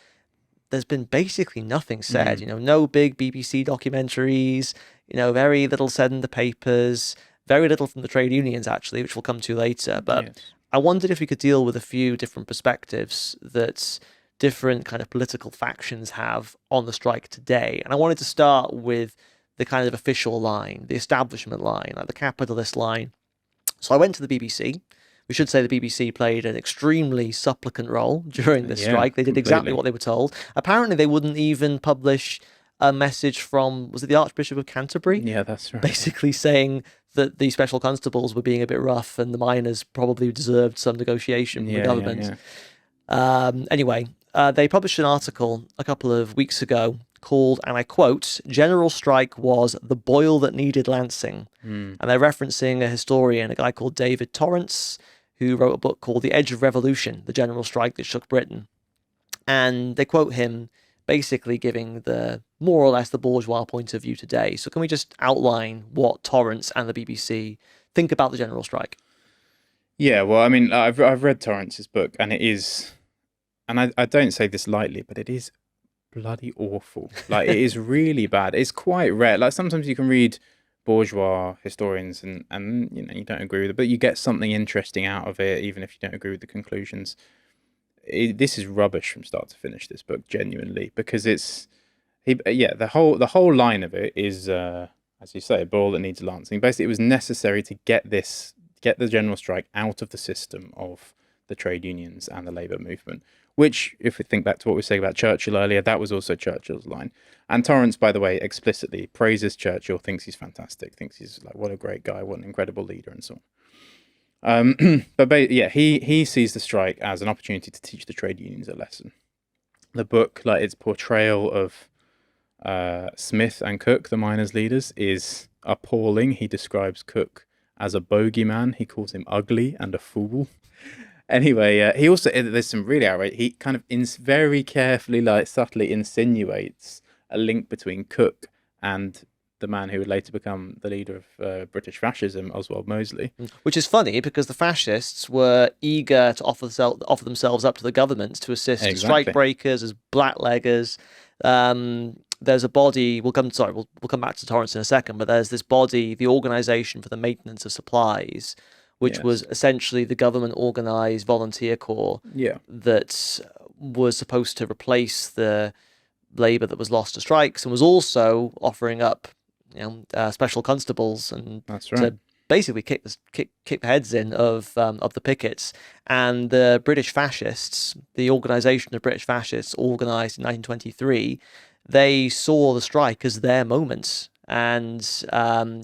there's been basically nothing said. No big BBC documentaries, very little said in the papers, very little from the trade unions, actually, which we'll come to later. But I wondered if we could deal with a few different perspectives that different kind of political factions have on the strike today. And I wanted to start with the kind of official line, the establishment line, like the capitalist line. So I went to the BBC. We should say the BBC played an extremely supplicant role during this strike. They did exactly what they were told. Apparently, they wouldn't even publish a message from, was it the Archbishop of Canterbury? Yeah, that's right. Basically saying that the special constables were being a bit rough and the miners probably deserved some negotiation from the government. Anyway, they published an article a couple of weeks ago called, and I quote, "General Strike was the boil that needed lancing." And they're referencing a historian, a guy called David Torrance, who wrote a book called The Edge of Revolution, the General Strike that Shook Britain. And they quote him basically giving the more or less the bourgeois point of view today. So can we just outline what Torrance and the BBC think about the general strike? Yeah, well, I mean, I've read Torrance's book, and it is, and I don't say this lightly, but it is bloody awful. Like, it is really bad. It's quite rare. Like, sometimes you can read bourgeois historians and you don't agree with it, but you get something interesting out of it, even if you don't agree with the conclusions. This is rubbish from start to finish, this book, genuinely, because the whole line of it is, as you say, a boil that needs lancing. Basically, it was necessary to get the general strike out of the system of the trade unions and the labour movement, which, if we think back to what we were saying about Churchill earlier, that was also Churchill's line. And Torrance, by the way, explicitly praises Churchill, thinks he's fantastic, thinks he's like, what a great guy, what an incredible leader, and so on. He sees the strike as an opportunity to teach the trade unions a lesson. The book, like its portrayal of Smith and Cook, the miners' leaders, is appalling. He describes Cook as a bogeyman. He calls him ugly and a fool. Anyway, he also, there's some really outrage. He kind of very carefully, like subtly insinuates a link between Cook and the man who would later become the leader of British fascism, Oswald Mosley. Which is funny because the fascists were eager to offer themselves up to the government to assist strike breakers as blackleggers. There's a body, we'll come back to Torrance in a second, but there's this body, the Organisation for the Maintenance of Supplies, which was essentially the government organised volunteer corps that was supposed to replace the labour that was lost to strikes, and was also offering up special constables and to basically kick the heads in of the pickets. And the British fascists, the Organisation of British Fascists, organised in 1923, they saw the strike as their moment. And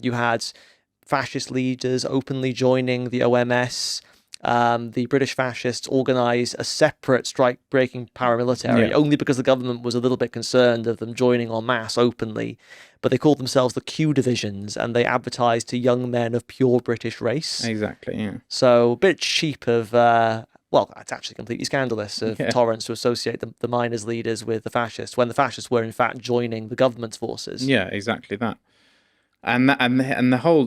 you had fascist leaders openly joining the OMS. The British fascists organised a separate strike-breaking paramilitary, only because the government was a little bit concerned of them joining en masse openly. But they called themselves the Q divisions, and they advertised to young men of pure British race. Exactly, yeah. So a bit cheap of, it's actually completely scandalous of Torrance to associate the miners' leaders with the fascists, when the fascists were in fact joining the government's forces. Yeah, exactly that. And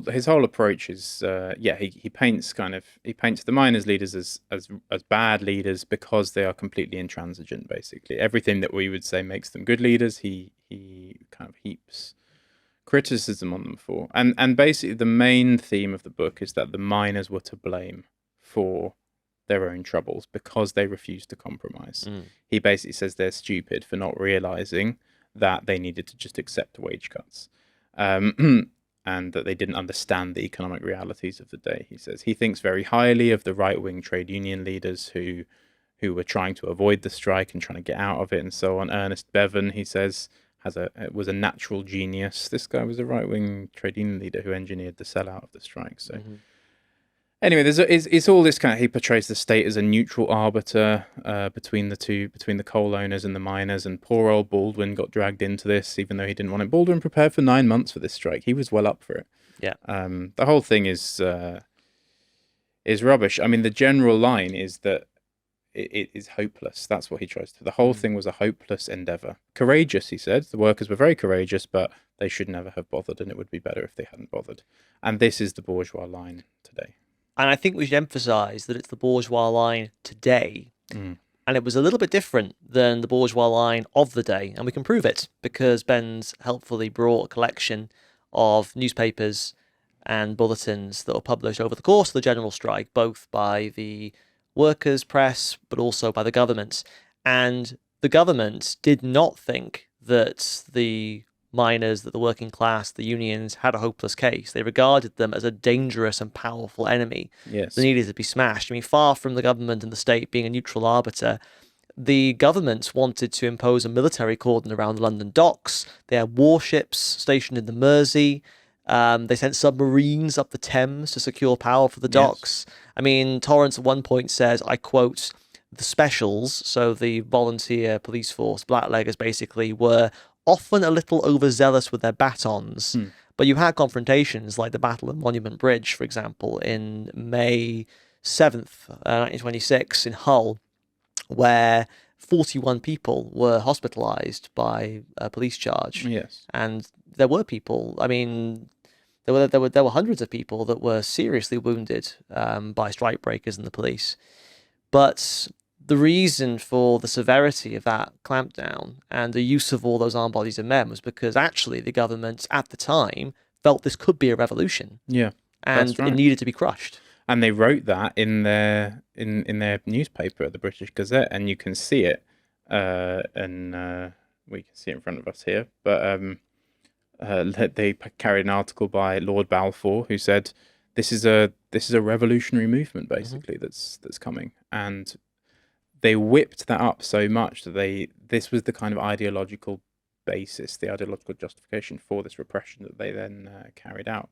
his whole approach is he paints the miners' leaders as bad leaders because they are completely intransigent. Basically, everything that we would say makes them good leaders, he kind of heaps criticism on them for. And basically, the main theme of the book is that the miners were to blame for their own troubles because they refused to compromise. He basically says they're stupid for not realizing that they needed to just accept wage cuts, and that they didn't understand the economic realities of the day. He says he thinks very highly of the right-wing trade union leaders who were trying to avoid the strike and trying to get out of it and so on. Ernest Bevin, he says, was a natural genius. This guy was a right-wing trade union leader who engineered the sellout of the strike. So anyway, it's all this kind of, he portrays the state as a neutral arbiter between the coal owners and the miners, and poor old Baldwin got dragged into this, even though he didn't want it. Baldwin prepared for 9 months for this strike. He was well up for it. Yeah. The whole thing is rubbish. I mean, the general line is that it is hopeless. That's what he tries to. The whole thing was a hopeless endeavor. Courageous, he said. The workers were very courageous, but they should never have bothered, and it would be better if they hadn't bothered. And this is the bourgeois line today. And I think we should emphasise that it's the bourgeois line today. And it was a little bit different than the bourgeois line of the day. And we can prove it because Ben's helpfully brought a collection of newspapers and bulletins that were published over the course of the general strike, both by the workers' press, but also by the government. And the government did not think that the miners, that the working class, the unions had a hopeless case. They regarded them as a dangerous and powerful enemy that needed to be smashed. I mean, far from the government and the state being a neutral arbiter, the government wanted to impose a military cordon around the London docks. They had warships stationed in the Mersey. They sent submarines up the Thames to secure power for the docks. I mean, Torrance at one point says, I quote, the specials, so the volunteer police force, blackleggers basically, were often a little overzealous with their batons. But you had confrontations like the Battle of Monument Bridge, for example, in May 7th, 1926 in Hull, where 41 people were hospitalized by a police charge. And there were people, I mean, there were hundreds of people that were seriously wounded by strikebreakers and the police. But the reason for the severity of that clampdown and the use of all those armed bodies of men was because actually the government at the time felt this could be a revolution. And it needed to be crushed. And they wrote that in their newspaper, the British Gazette, and you can see it, and we can see it in front of us here. But they carried an article by Lord Balfour, who said this is a revolutionary movement basically that's coming, and they whipped that up so much that this was the kind of ideological basis, the ideological justification for this repression that they then carried out.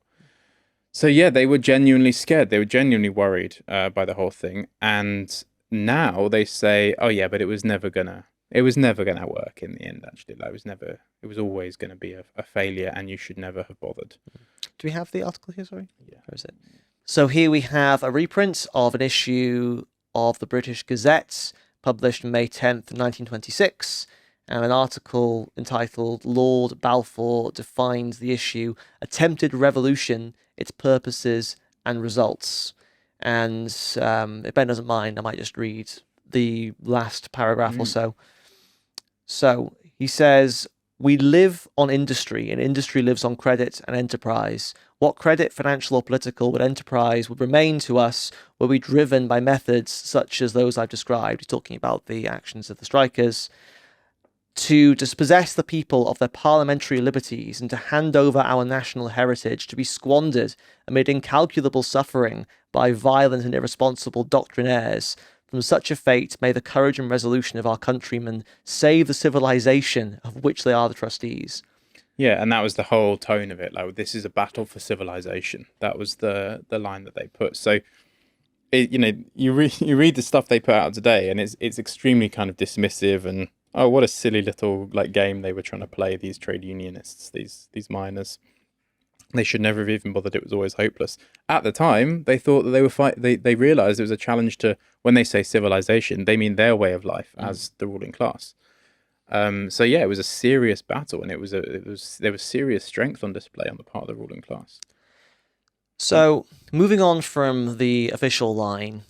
So yeah, they were genuinely scared. They were genuinely worried by the whole thing. And now they say, oh yeah, but it was never gonna work in the end. Actually, it was always gonna be a failure, and you should never have bothered. Do we have the article here? Sorry, yeah. Where is it? So here we have a reprint of an issue of the British Gazette, published May 10th, 1926. And an article entitled Lord Balfour Defines the Issue, Attempted Revolution, Its Purposes and Results. And if Ben doesn't mind, I might just read the last paragraph or so. So he says, we live on industry, and industry lives on credit and enterprise. What credit, financial or political, would enterprise would remain to us were we driven by methods such as those I've described. He's talking about the actions of the strikers. To dispossess the people of their parliamentary liberties and to hand over our national heritage to be squandered amid incalculable suffering by violent and irresponsible doctrinaires. From such a fate may the courage and resolution of our countrymen save the civilization of which they are the trustees. Yeah, and that was the whole tone of it. Like, this is a battle for civilization. That was the line that they put. So, you read the stuff they put out today, and it's extremely kind of dismissive and, oh, what a silly little game they were trying to play, these trade unionists, these miners. They should never have even bothered. It was always hopeless. At the time, they thought that they were they realized it was a challenge to, when they say civilization, they mean their way of life as the ruling class. So yeah, it was a serious battle, and there was serious strength on display on the part of the ruling class. So moving on from the official line,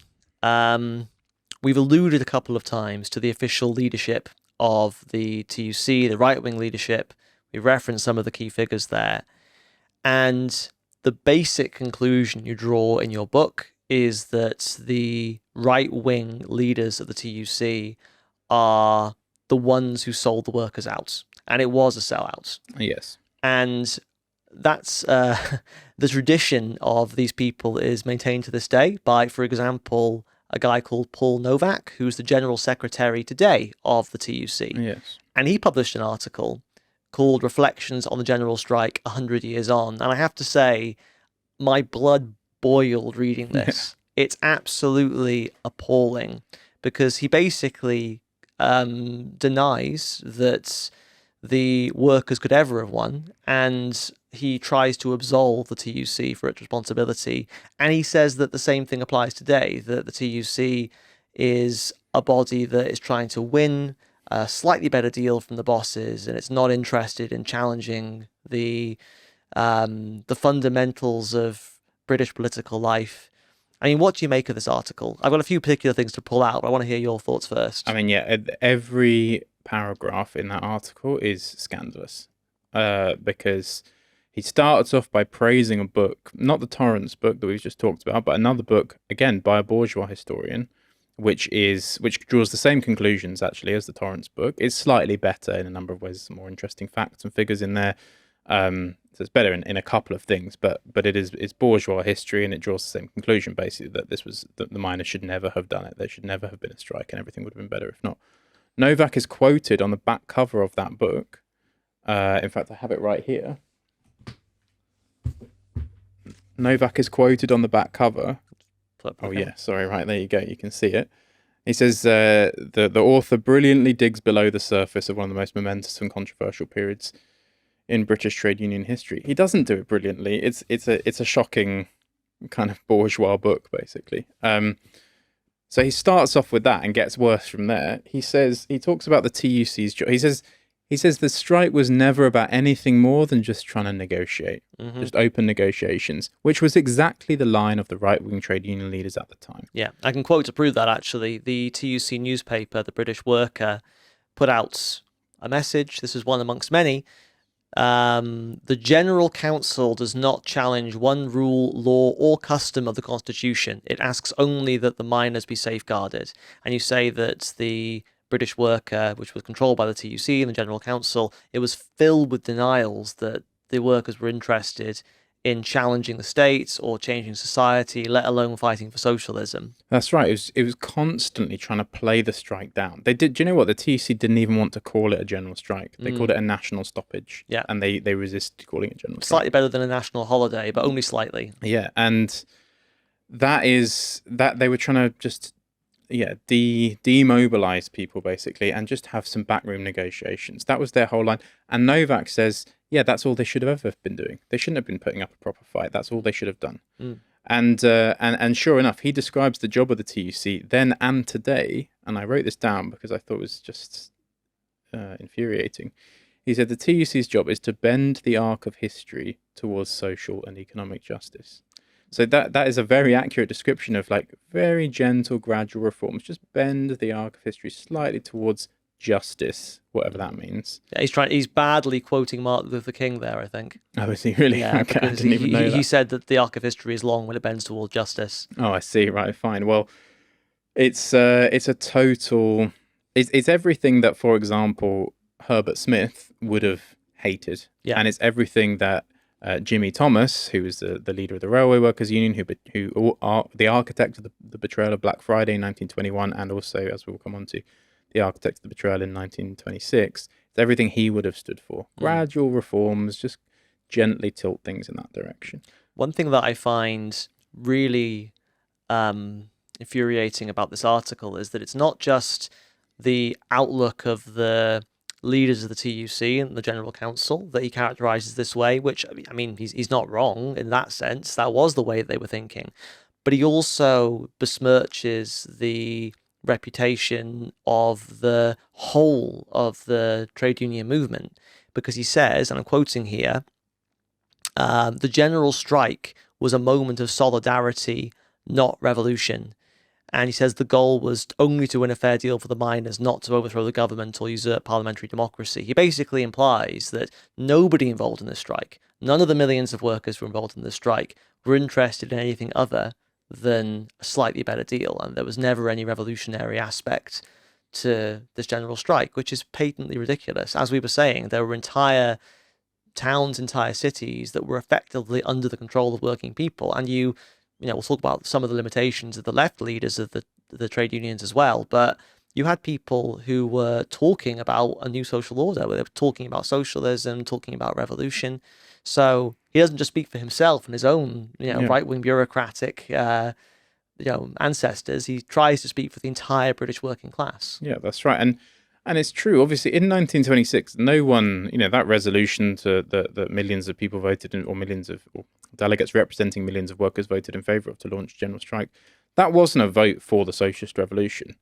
we've alluded a couple of times to the official leadership of the TUC, the right-wing leadership. We've referenced some of the key figures there. And the basic conclusion you draw in your book is that the right-wing leaders of the TUC are the ones who sold the workers out, and it was a sellout. Yes. And that's the tradition of these people is maintained to this day by, for example, a guy called Paul Novak, who's the general secretary today of the TUC. Yes. And he published an article called Reflections on the General Strike 100 Years On. And I have to say, my blood boiled reading this. It's absolutely appalling because he basically denies that the workers could ever have won, and he tries to absolve the TUC for its responsibility. And he says that the same thing applies today, that the TUC is a body that is trying to win a slightly better deal from the bosses, and it's not interested in challenging the fundamentals of British political life. I mean, what do you make of this article? I've got a few particular things to pull out, but I want to hear your thoughts first. I mean, yeah, every paragraph in that article is scandalous because he starts off by praising a book, not the Torrance book that we've just talked about, but another book, again, by a bourgeois historian, which draws the same conclusions, actually, as the Torrance book. It's slightly better in a number of ways, some more interesting facts and figures in there. So it's better in a couple of things, but it's bourgeois history, and it draws the same conclusion, basically, that the miners should never have done it. There should never have been a strike, and everything would have been better if not. Novak is quoted on the back cover of that book. In fact, I have it right here. Novak is quoted on the back cover. Oh, yeah, sorry, right, there you go. You can see it. He says, the author brilliantly digs below the surface of one of the most momentous and controversial periods in British trade union history. He doesn't do it brilliantly. It's a shocking kind of bourgeois book, basically. So he starts off with that and gets worse from there. He talks about the TUC's job. He says the strike was never about anything more than just trying to negotiate, just open negotiations, which was exactly the line of the right-wing trade union leaders at the time. Yeah, I can quote to prove that, actually. The TUC newspaper, the British Worker, put out a message. This is one amongst many. The General Council does not challenge one rule, law, or custom of the Constitution. It asks only that the miners be safeguarded. And you say that the British Worker, which was controlled by the TUC and the General Council, it was filled with denials that the workers were interested in challenging the state or changing society, let alone fighting for socialism. That's right. It was constantly trying to play the strike down. They did. Do you know what? The TUC didn't even want to call it a general strike. They called it a national stoppage. Yeah, and they resisted calling it general strike. Slightly better than a national holiday, but only slightly. Yeah, and that they were trying to just demobilize people, basically, and just have some backroom negotiations. That was their whole line. And Novak says, yeah, that's all they should have ever been doing. They shouldn't have been putting up a proper fight. That's all they should have done. And sure enough, he describes the job of the TUC then and today, and I wrote this down because I thought it was just infuriating. He said the TUC's job is to bend the arc of history towards social and economic justice. So that is a very accurate description of like very gentle, gradual reforms. Just bend the arc of history slightly towards justice, whatever that means. Yeah, he's badly quoting Martin Luther King there, I think. Oh, is he really? Yeah, okay, I because didn't even know that. He said that the arc of history is long when it bends towards justice. Oh, I see. Right, fine. Well, it's a total. It's everything that, for example, Herbert Smith would have hated. Yeah, and it's everything that Jimmy Thomas, who was the leader of the Railway Workers Union, who are the architect of the betrayal of Black Friday in 1921, and also, as we'll come on to, the architect of the betrayal in 1926. It's everything he would have stood for. Gradual reforms, just gently tilt things in that direction. One thing that I find really infuriating about this article is that it's not just the outlook of the leaders of the TUC and the General Council that he characterizes this way, which, I mean, he's not wrong in that sense. That was the way they were thinking. But he also besmirches the reputation of the whole of the trade union movement, because he says, and I'm quoting here, the general strike was a moment of solidarity, not revolution. And he says the goal was only to win a fair deal for the miners, not to overthrow the government or usurp parliamentary democracy. He basically implies that nobody involved in the strike, none of the millions of workers who were involved in the strike, were interested in anything other than a slightly better deal. And there was never any revolutionary aspect to this general strike, which is patently ridiculous. As we were saying, there were entire towns, entire cities that were effectively under the control of working people. And we'll talk about some of the limitations of the left leaders of the trade unions as well, but you had people who were talking about a new social order, where they were talking about socialism, talking about revolution. So he doesn't just speak for himself and his own, right-wing bureaucratic, ancestors. He tries to speak for the entire British working class. Yeah, that's right. And it's true. Obviously, in 1926, no one, that resolution that millions of people voted in, or delegates representing millions of workers voted in favour of to launch general strike, that wasn't a vote for the socialist revolution.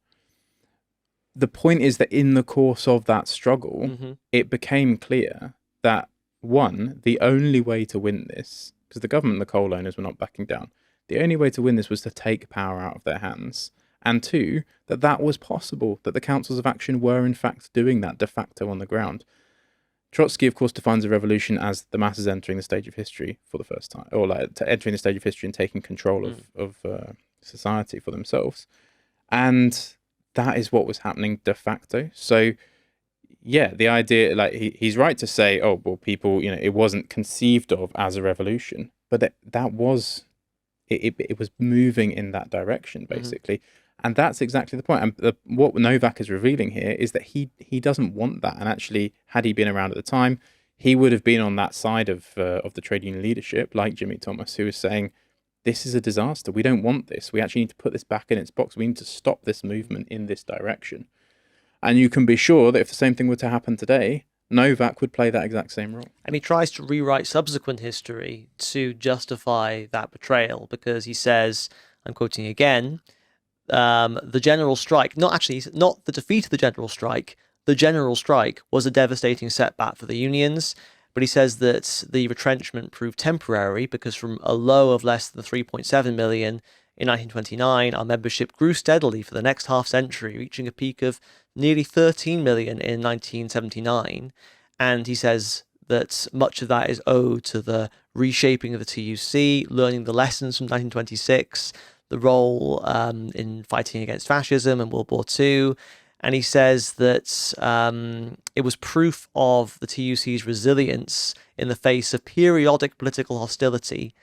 The point is that in the course of that struggle, it became clear that, one, the only way to win this, because the government and the coal owners were not backing down, the only way to win this was to take power out of their hands. And two, that was possible, that the councils of action were in fact doing that de facto on the ground. Trotsky, of course, defines a revolution as the masses entering the stage of history for the first time, or entering the stage of history and taking control of society for themselves. And that is what was happening de facto. So, yeah, the idea, he's right to say, oh, well, people, it wasn't conceived of as a revolution, but that was, it was moving in that direction, basically. And that's exactly the point. And what Novak is revealing here is that he doesn't want that. And actually, had he been around at the time, he would have been on that side of the trade union leadership, like Jimmy Thomas, who was saying, this is a disaster. We don't want this. We actually need to put this back in its box. We need to stop this movement in this direction. And you can be sure that if the same thing were to happen today, Novak would play that exact same role. And he tries to rewrite subsequent history to justify that betrayal, because he says, I'm quoting again, the general strike, not the defeat of the general strike was a devastating setback for the unions. But he says that the retrenchment proved temporary, because from a low of less than 3.7 million in 1929, our membership grew steadily for the next half century, reaching a peak of nearly 13 million in 1979. And he says that much of that is owed to the reshaping of the TUC, learning the lessons from 1926, the role in fighting against fascism and World War II. And he says that it was proof of the TUC's resilience in the face of periodic political hostility.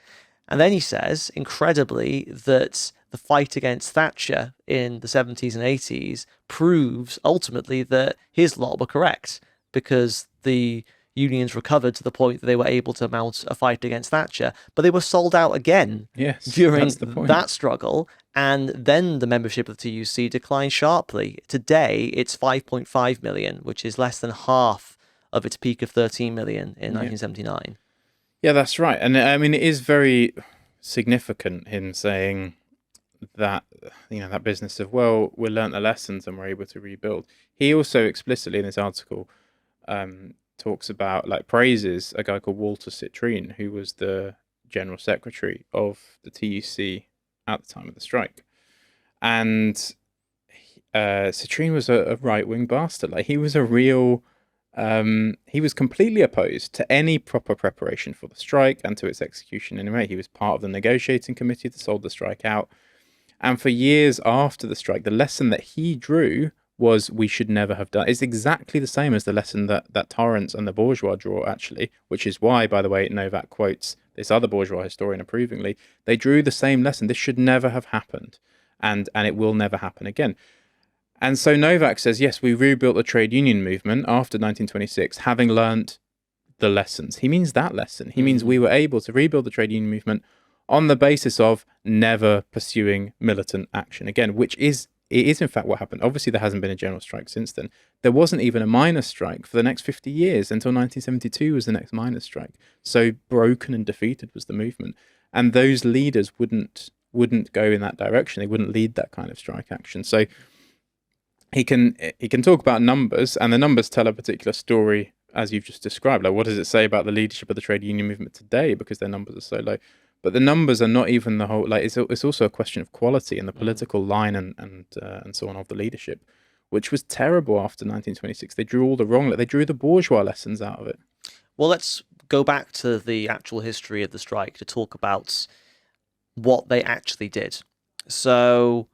And then he says, incredibly, that the fight against Thatcher in the 70s and 80s proves ultimately that his lot were correct, because the unions recovered to the point that they were able to mount a fight against Thatcher, but they were sold out again during that struggle. And then the membership of the TUC declined sharply. Today, it's 5.5 million, which is less than half of its peak of 13 million in 1979. Yeah, that's right. And I mean, it is very significant him saying that, that business of, well, we learnt the lessons and we're able to rebuild. He also explicitly in this article talks about, praises a guy called Walter Citrine, who was the general secretary of the TUC at the time of the strike. And Citrine was a right-wing bastard. He was a real... he was completely opposed to any proper preparation for the strike and to its execution anyway. He was part of the negotiating committee that sold the strike out. And for years after the strike, the lesson that he drew was we should never have done. It's exactly the same as the lesson that Torrance and the bourgeois draw, actually, which is why, by the way, Novak quotes this other bourgeois historian approvingly. They drew the same lesson. This should never have happened, and it will never happen again. And so Novak says, yes, we rebuilt the trade union movement after 1926, having learnt the lessons. He means that lesson. He means we were able to rebuild the trade union movement on the basis of never pursuing militant action again, which is in fact what happened. Obviously, there hasn't been a general strike since then. There wasn't even a miners' strike for the next 50 years until 1972 was the next miners' strike. So broken and defeated was the movement. And those leaders wouldn't go in that direction. They wouldn't lead that kind of strike action. So he can talk about numbers, and the numbers tell a particular story, as you've just described. What does it say about the leadership of the trade union movement today, because their numbers are so low? But the numbers are not even the whole. It's also a question of quality and the political line and so on of the leadership, which was terrible after 1926. They drew all the wrong. They drew the bourgeois lessons out of it. Well, let's go back to the actual history of the strike to talk about what they actually did. So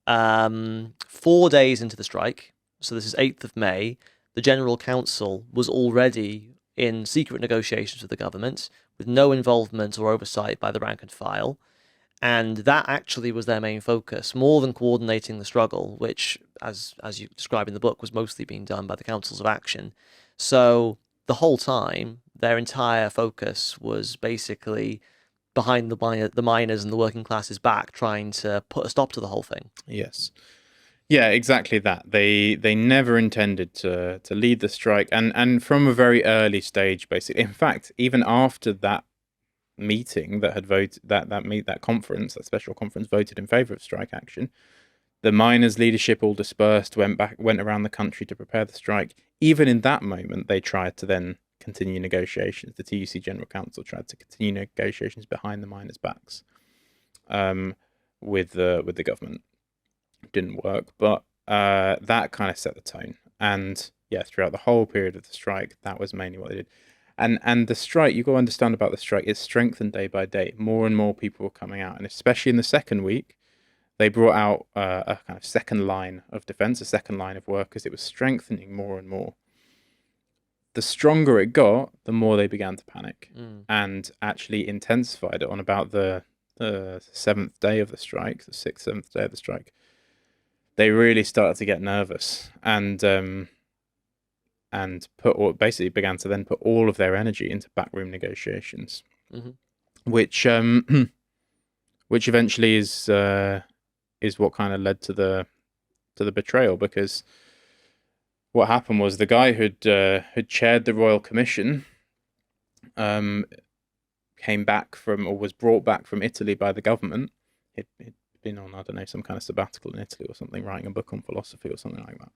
4 days into the strike, so this is 8th of May, the General Council was already in secret negotiations with the government, with no involvement or oversight by the rank and file. And that actually was their main focus, more than coordinating the struggle, which, as you describe in the book, was mostly being done by the councils of action. So the whole time, their entire focus was basically behind the miners and the working classes back, trying to put a stop to the whole thing. Yes. Yeah, exactly that. They never intended to lead the strike, and from a very early stage, basically. In fact, even after that meeting that had voted that conference, that special conference, voted in favor of strike action, the miners' leadership all dispersed, went around the country to prepare the strike. Even in that moment, they tried to then continue negotiations. The TUC General Council tried to continue negotiations behind the miners' backs with the government. Didn't work, but that kind of set the tone. And yeah, throughout the whole period of the strike, that was mainly what they did. And the strike, you've got to understand about the strike, it's strengthened day by day. More and more people were coming out, and especially in the second week, they brought out a kind of second line of defense, a second line of workers. It was strengthening more and more. The stronger it got, the more they began to panic, and actually intensified it on about the 7th day of the strike, the 6th, 7th day of the strike. They really started to get nervous, and basically began to then put all of their energy into backroom negotiations, which eventually is what kind of led to the betrayal. Because what happened was the guy who'd chaired the Royal Commission came back from, or was brought back from Italy by the government. He'd been on, I don't know, some kind of sabbatical in Italy or something, writing a book on philosophy or something like that.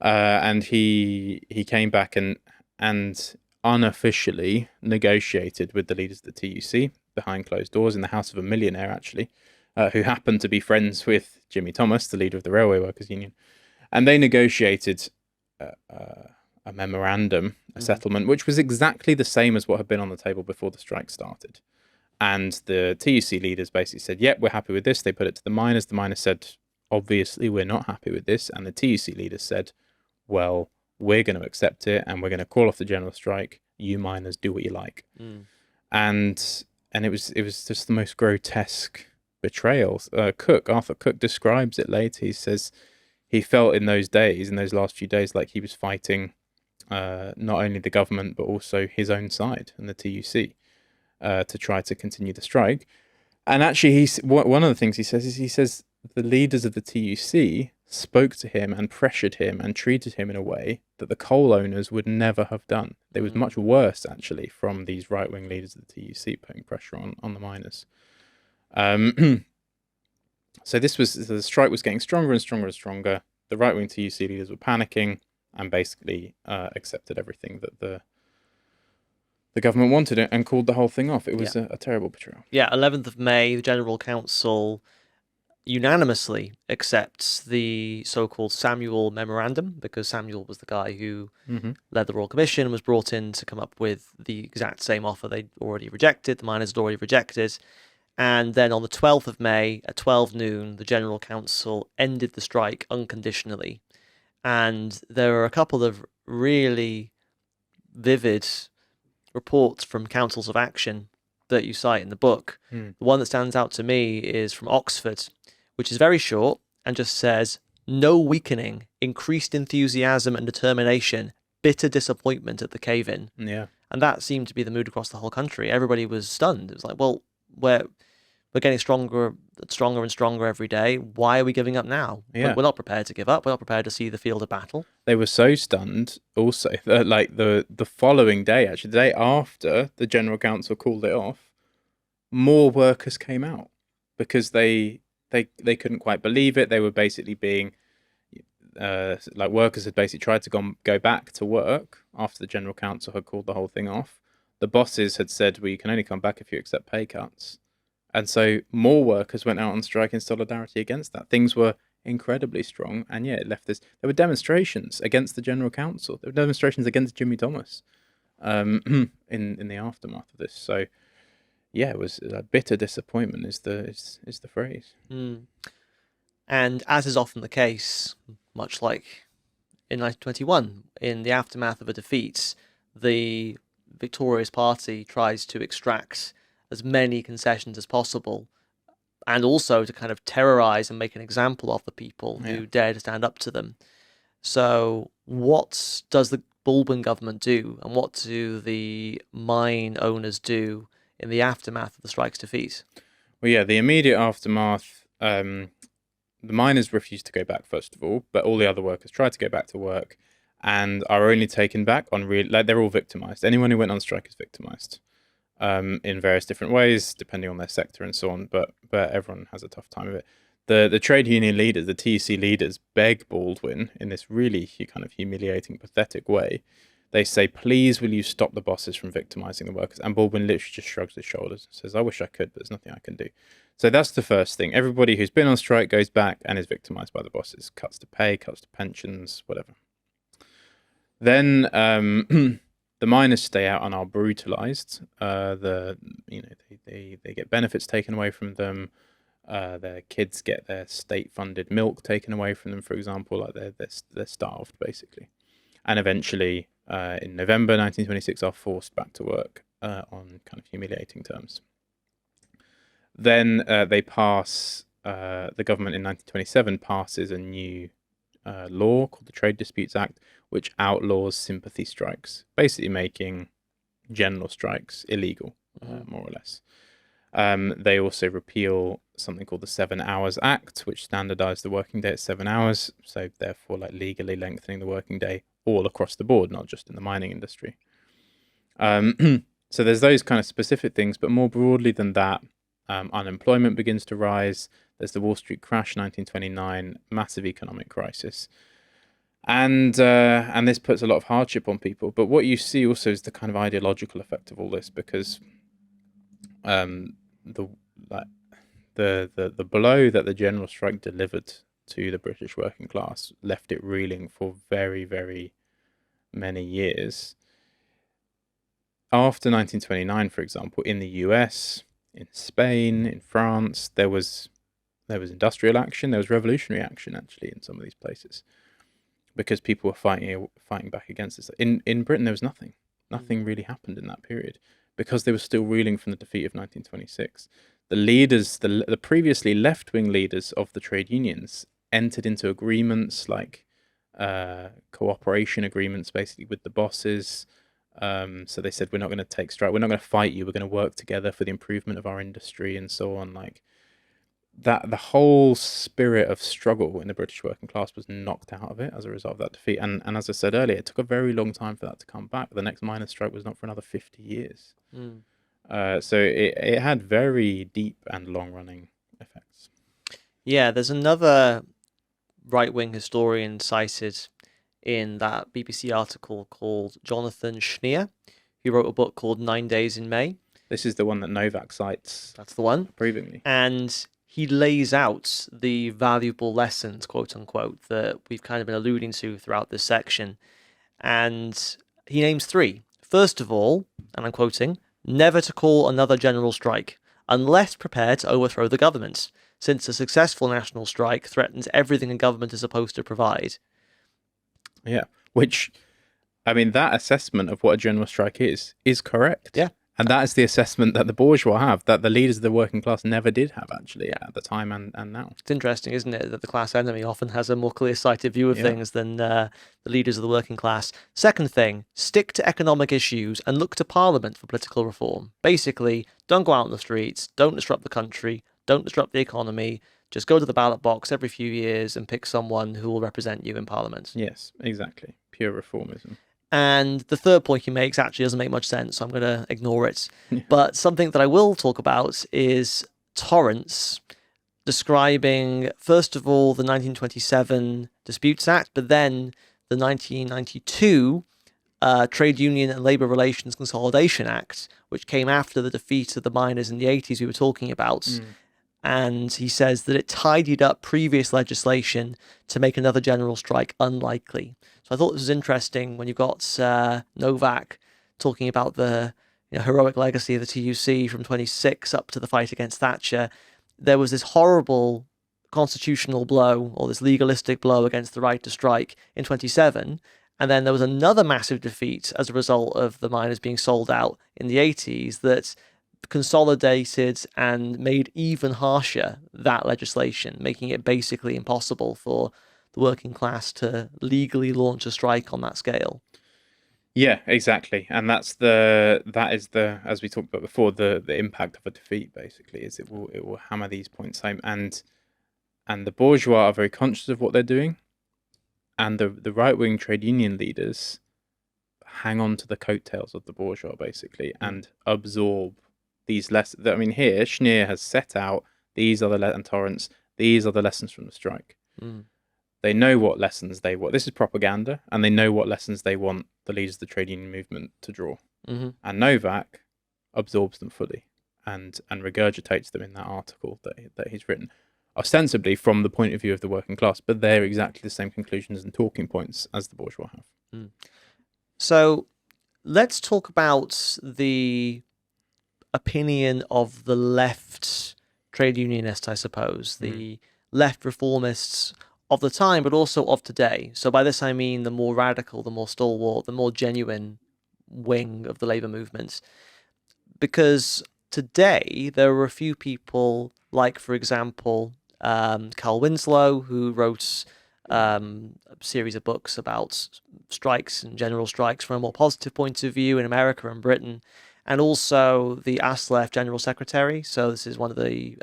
And he came back and unofficially negotiated with the leaders of the TUC behind closed doors in the house of a millionaire, actually, who happened to be friends with Jimmy Thomas, the leader of the Railway Workers Union. And they negotiated a memorandum, a settlement, which was exactly the same as what had been on the table before the strike started. And the TUC leaders basically said, yep, we're happy with this. They put it to the miners. The miners said, obviously, we're not happy with this. And the TUC leaders said, well, we're going to accept it, and we're going to call off the general strike. You miners, do what you like. And it was just the most grotesque betrayal. Arthur Cook describes it later. He says he felt in those days, in those last few days, like he was fighting not only the government, but also his own side and the TUC to try to continue the strike. And actually, one of the things he says the leaders of the TUC spoke to him and pressured him and treated him in a way that the coal owners would never have done. It was much worse, actually, from these right-wing leaders of the TUC putting pressure on the miners. So the strike was getting stronger and stronger and stronger. The right-wing TUC leaders were panicking and basically accepted everything that the government wanted and called the whole thing off. It was a terrible betrayal. Yeah, 11th of May, the General Council unanimously accepts the so-called Samuel Memorandum, because Samuel was the guy who led the Royal Commission, was brought in to come up with the exact same offer they'd already rejected, the miners had already rejected. And then on the 12th of May at 12 noon, the General Council ended the strike unconditionally. And there are a couple of really vivid reports from councils of action that you cite in the book. The one that stands out to me is from Oxford, which is very short and just says, no weakening, increased enthusiasm and determination, bitter disappointment at the cave-in. Yeah. And that seemed to be the mood across the whole country. Everybody was stunned. It was like, well, we're getting stronger and stronger every day. Why are we giving up now? Yeah. We're not prepared to give up. We're not prepared to see the field of battle. They were so stunned also that like the following day, actually, the day after the General Council called it off, more workers came out because they couldn't quite believe it. They were basically being like workers had basically tried to go back to work after the General Council had called the whole thing off. The bosses had said, well, you can only come back if you accept pay cuts. And so more workers went out on strike in solidarity against that. Things were incredibly strong, and yeah, it left this. There were demonstrations against the General Council. There were demonstrations against Jimmy Thomas in the aftermath of this. So yeah, it was bitter disappointment is the phrase. And as is often the case, much like in 1921, in the aftermath of a defeat, the victorious party tries to extract as many concessions as possible, and also to kind of terrorize and make an example of the people who dare to stand up to them. So what does the Baldwin government do, and what do the mine owners do in the aftermath of the strike's defeat? Well, yeah, the immediate aftermath, the miners refused to go back, first of all, but all the other workers tried to go back to work and are only taken back on they're all victimized. Anyone who went on strike is victimized in various different ways, depending on their sector and so on, but everyone has a tough time of it. The trade union leaders, the TUC leaders, beg Baldwin in this really kind of humiliating, pathetic way. They say, please, will you stop the bosses from victimizing the workers? And Baldwin literally just shrugs his shoulders and says, I wish I could, but there's nothing I can do. So that's the first thing. Everybody who's been on strike goes back and is victimized by the bosses. Cuts to pay, cuts to pensions, whatever. Then the miners stay out and are brutalized. They get benefits taken away from them. Their kids get their state-funded milk taken away from them, for example. Like they're starved, basically. And eventually, in November 1926, are forced back to work on kind of humiliating terms. Then they pass, the government in 1927 passes a new law called the Trade Disputes Act, which outlaws sympathy strikes, basically making general strikes illegal, more or less. They also repeal something called the 7 Hours Act, which standardized the working day at 7 hours, so therefore like legally lengthening the working day all across the board, not just in the mining industry. So there's those kind of specific things, but more broadly than that, unemployment begins to rise. There's the Wall Street crash, 1929, massive economic crisis. And this puts a lot of hardship on people. But what you see also is the kind of ideological effect of all this, because the blow that the general strike delivered to the British working class left it reeling for very, very many years. After 1929, for example, in the US, in Spain, in France, there was industrial action, there was revolutionary action actually in some of these places, because people were fighting back against this. In Britain, there was nothing. Nothing really happened in that period, because they were still reeling from the defeat of 1926. The leaders, the previously left-wing leaders of the trade unions, entered into agreements like cooperation agreements, basically with the bosses. So they said, we're not going to take strike, we're not going to fight you, we're going to work together for the improvement of our industry and so on. Like that, the whole spirit of struggle in the British working class was knocked out of it as a result of that defeat. And as I said earlier, it took a very long time for that to come back. The next miners' strike was not for another 50 years. So it had very deep and long-running effects. Yeah, there's another right-wing historian cited in that BBC article called Jonathan Schneer, who wrote a book called 9 Days in May. This is the one that Novak cites. That's the one. Approvingly. And he lays out the valuable lessons, quote unquote, that we've kind of been alluding to throughout this section. And he names 3. First of all, and I'm quoting, never to call another general strike, unless prepared to overthrow the government, since a successful national strike threatens everything a government is supposed to provide. Yeah, which, I mean, that assessment of what a general strike is correct. Yeah. And that is the assessment that the bourgeois have, that the leaders of the working class never did have, actually, at the time and now. It's interesting, isn't it, that the class enemy often has a more clear-sighted view of things than the leaders of the working class. Second thing, stick to economic issues and look to Parliament for political reform. Basically, don't go out on the streets, don't disrupt the country, don't disrupt the economy, just go to the ballot box every few years and pick someone who will represent you in Parliament. Yes, exactly. Pure reformism. And the third point he makes actually doesn't make much sense, so I'm going to ignore it. But something that I will talk about is Torrance describing, first of all, the 1927 Disputes Act, but then the 1992 Trade Union and Labour Relations Consolidation Act, which came after the defeat of the miners in the 80s we were talking about. And he says that it tidied up previous legislation to make another general strike unlikely. So I thought this was interesting when you've got Novak talking about the heroic legacy of the TUC from 26 up to the fight against Thatcher, there was this horrible constitutional blow, or this legalistic blow against the right to strike in 27. And then there was another massive defeat as a result of the miners being sold out in the 80s that consolidated and made even harsher that legislation, making it basically impossible for the working class to legally launch a strike on that scale. Yeah, exactly. And that is the, as we talked about before, the impact of a defeat basically is it will hammer these points home, and the bourgeois are very conscious of what they're doing, and the right-wing trade union leaders hang on to the coattails of the bourgeois basically and absorb these lessons. I mean, here Schneer has set out these are the and Torrance, these are the lessons from the strike. They know what lessons they want. This is propaganda, and they know what lessons they want the leaders of the trade union movement to draw. And Novak absorbs them fully and regurgitates them in that article that he's written, ostensibly from the point of view of the working class, but they're exactly the same conclusions and talking points as the bourgeois have. So let's talk about the opinion of the left trade unionists, I suppose, the left reformists of the time, but also of today. So by this I mean the more radical, the more stalwart, the more genuine wing of the labour movement. Because today there are a few people, like, for example, Carl Winslow, who wrote a series of books about strikes and general strikes from a more positive point of view in America and Britain, and also the ASLEF General Secretary. So this is one of the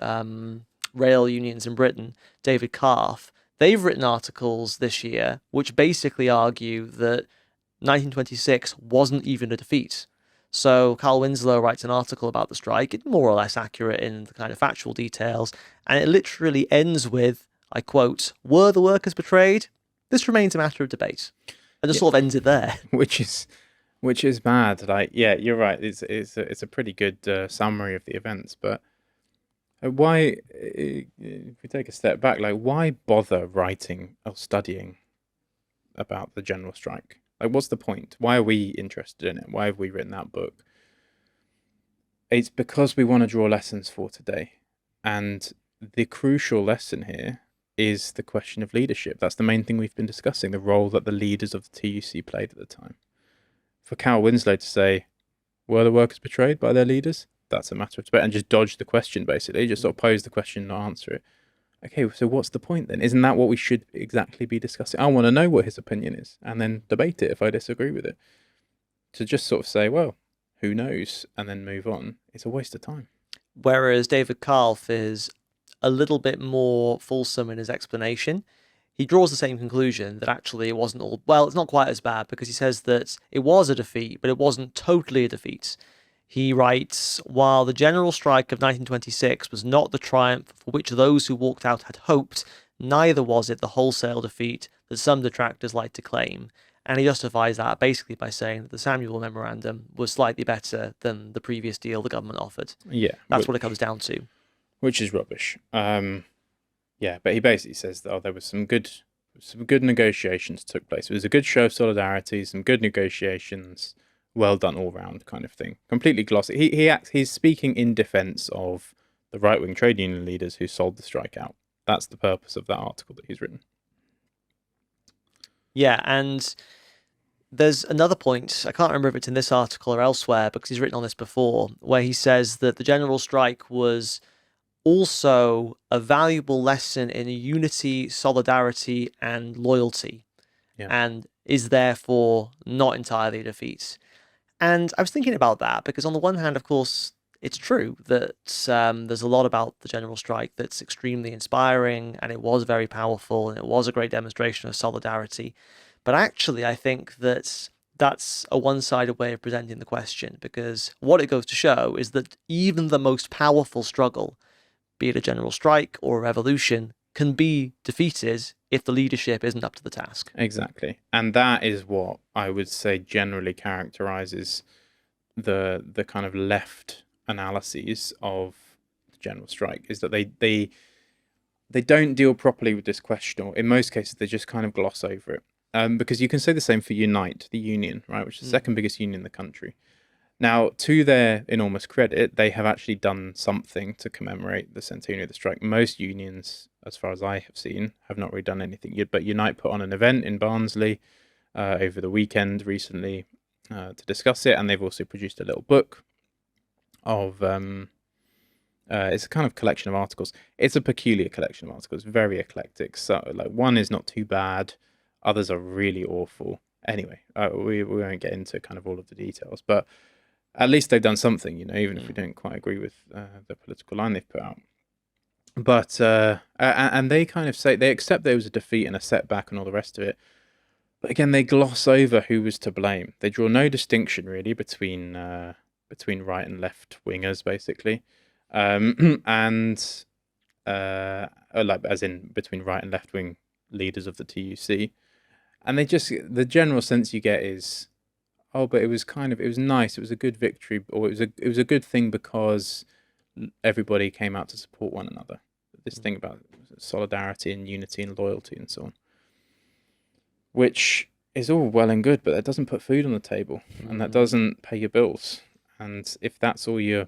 rail unions in Britain, David Karff. They've written articles this year which basically argue that 1926 wasn't even a defeat. So Carl Winslow writes an article about the strike. It's more or less accurate in the kind of factual details, and it literally ends with, I quote, "Were the workers betrayed? This remains a matter of debate." And just sort of ends it there. Which is bad. Like, yeah, you're right. It's a pretty good summary of the events, but why, if we take a step back, like, why bother writing or studying about the general strike? Like, what's the point? Why are we interested in it? Why have we written that book? It's because we want to draw lessons for today. And the crucial lesson here is the question of leadership. That's the main thing we've been discussing, the role that the leaders of the TUC played at the time. For Carl Winslow to say, were the workers betrayed by their leaders? That's a matter of debate, and just dodge the question, basically. Just sort of pose the question and not answer it. Okay, so what's the point then? Isn't that what we should exactly be discussing? I want to know what his opinion is, and then debate it if I disagree with it. To just sort of say, well, who knows, and then move on, it's a waste of time. Whereas David Karff is a little bit more fulsome in his explanation. He draws the same conclusion that actually it wasn't all... Well, it's not quite as bad, because he says that it was a defeat, but it wasn't totally a defeat. He writes, while the general strike of 1926 was not the triumph for which those who walked out had hoped, neither was it the wholesale defeat that some detractors like to claim. And he justifies that basically by saying that the Samuel Memorandum was slightly better than the previous deal the government offered. Yeah. That's what it comes down to. Which is rubbish. Yeah, but he basically says that there was some good negotiations took place. It was a good show of solidarity, some good negotiations, well done all round kind of thing. Completely glossy. He's speaking in defense of the right-wing trade union leaders who sold the strike out. That's the purpose of that article that he's written. Yeah, and there's another point, I can't remember if it's in this article or elsewhere, because he's written on this before, where he says that the general strike was also a valuable lesson in unity, solidarity, and loyalty, and is therefore not entirely a defeat. And I was thinking about that, because on the one hand, of course, it's true that there's a lot about the general strike that's extremely inspiring, and it was very powerful, and it was a great demonstration of solidarity. But actually, I think that that's a one-sided way of presenting the question, because what it goes to show is that even the most powerful struggle, be it a general strike or a revolution, can be defeated if the leadership isn't up to the task. Exactly. And that is what I would say generally characterizes the kind of left analyses of the general strike, is that they don't deal properly with this question, or in most cases they just kind of gloss over it. Because you can say the same for Unite, the union, right, which is the second biggest union in the country. Now, to their enormous credit, they have actually done something to commemorate the centenary of the strike. Most unions, as far as I have seen, have not really done anything yet. But Unite put on an event in Barnsley over the weekend recently to discuss it, and they've also produced a little book of it's a kind of collection of articles. It's a peculiar collection of articles, very eclectic. So, like, one is not too bad, others are really awful. Anyway, we won't get into kind of all of the details, but at least they've done something, even if we don't quite agree with the political line they've put out. But and they kind of say they accept there was a defeat and a setback and all the rest of it. But again, they gloss over who was to blame. They draw no distinction really between right and left wingers, basically, and like as in between right and left wing leaders of the TUC. And the general sense you get is, oh, but it was nice. It was a good victory, or it was a good thing because everybody came out to support one another. This thing about solidarity and unity and loyalty and so on, which is all well and good, but that doesn't put food on the table, and that doesn't pay your bills. And if that's all you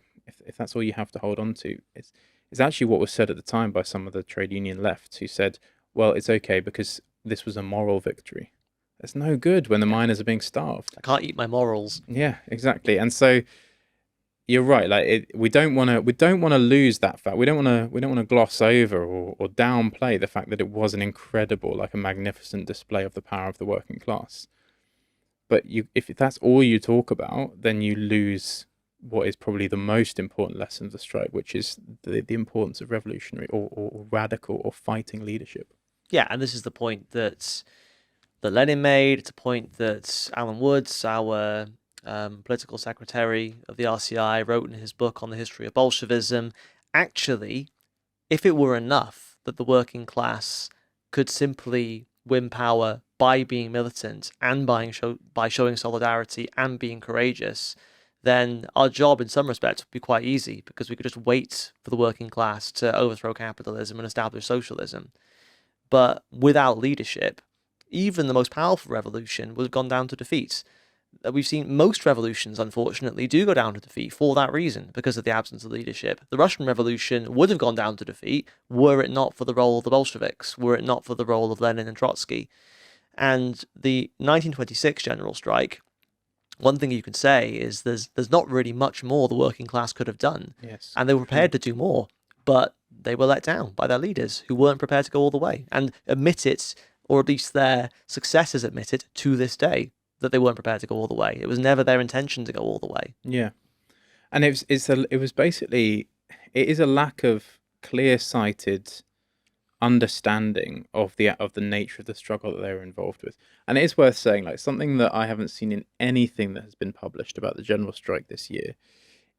have to hold on to, it's actually what was said at the time by some of the trade union left, who said, well, it's okay because this was a moral victory. It's no good when the miners are being starved. I can't eat my morals. Yeah, exactly. And so you're right. Like we don't want to lose that fact. We don't want to gloss over or downplay the fact that it was an incredible, like a magnificent display of the power of the working class. But if that's all you talk about, then you lose what is probably the most important lesson of the strike, which is the importance of revolutionary or radical or fighting leadership. Yeah, and this is the point that Lenin made. It's a point that Alan Woods, our political secretary of the RCI, wrote in his book on the history of Bolshevism. Actually, if it were enough that the working class could simply win power by being militant and by showing solidarity and being courageous, then our job in some respects would be quite easy, because we could just wait for the working class to overthrow capitalism and establish socialism. But without leadership, even the most powerful revolution would have gone down to defeat. We've seen most revolutions, unfortunately, do go down to defeat for that reason, because of the absence of leadership. The Russian Revolution would have gone down to defeat were it not for the role of the Bolsheviks, were it not for the role of Lenin and Trotsky. And the 1926 general strike, one thing you can say is there's not really much more the working class could have done. Yes. And they were prepared to do more, but they were let down by their leaders, who weren't prepared to go all the way, and admit it, or at least their successors admit it to this day, that they weren't prepared to go all the way. It was never their intention to go all the way. Yeah, and it is a lack of clear-sighted understanding of the nature of the struggle that they were involved with. And it is worth saying, like, something that I haven't seen in anything that has been published about the general strike this year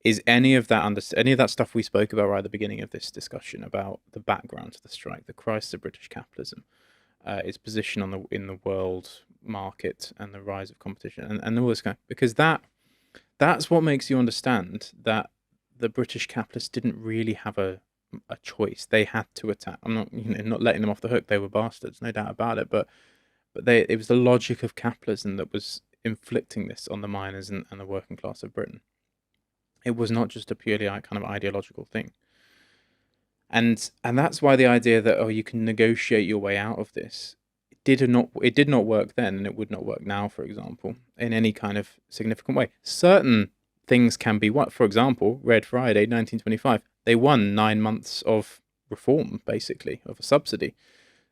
is any of that stuff we spoke about right at the beginning of this discussion about the background to the strike, the crisis of British capitalism, its position in the world market, and the rise of competition, and all this kind of, because that's what makes you understand that the British capitalists didn't really have a choice. They had to attack. I'm not letting them off the hook. They were bastards, no doubt about it. But it was the logic of capitalism that was inflicting this on the miners and the working class of Britain. It was not just a purely kind of ideological thing. And that's why the idea that you can negotiate your way out of this, it did not work then, and it would not work now, for example, in any kind of significant way. Certain things can be won. For example, Red Friday, 1925, they won 9 months of reform, basically, of a subsidy.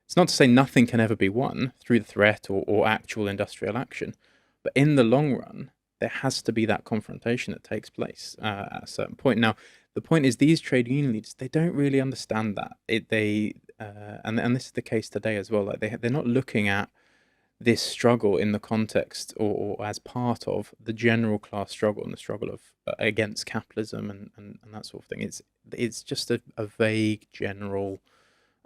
It's not to say nothing can ever be won through the threat or actual industrial action, but in the long run, there has to be that confrontation that takes place at a certain point. Now, the point is, these trade union leaders, they don't really understand that. And this is the case today as well. Like they're not looking at this struggle in the context or as part of the general class struggle and the struggle of against capitalism and that sort of thing. It's just a vague general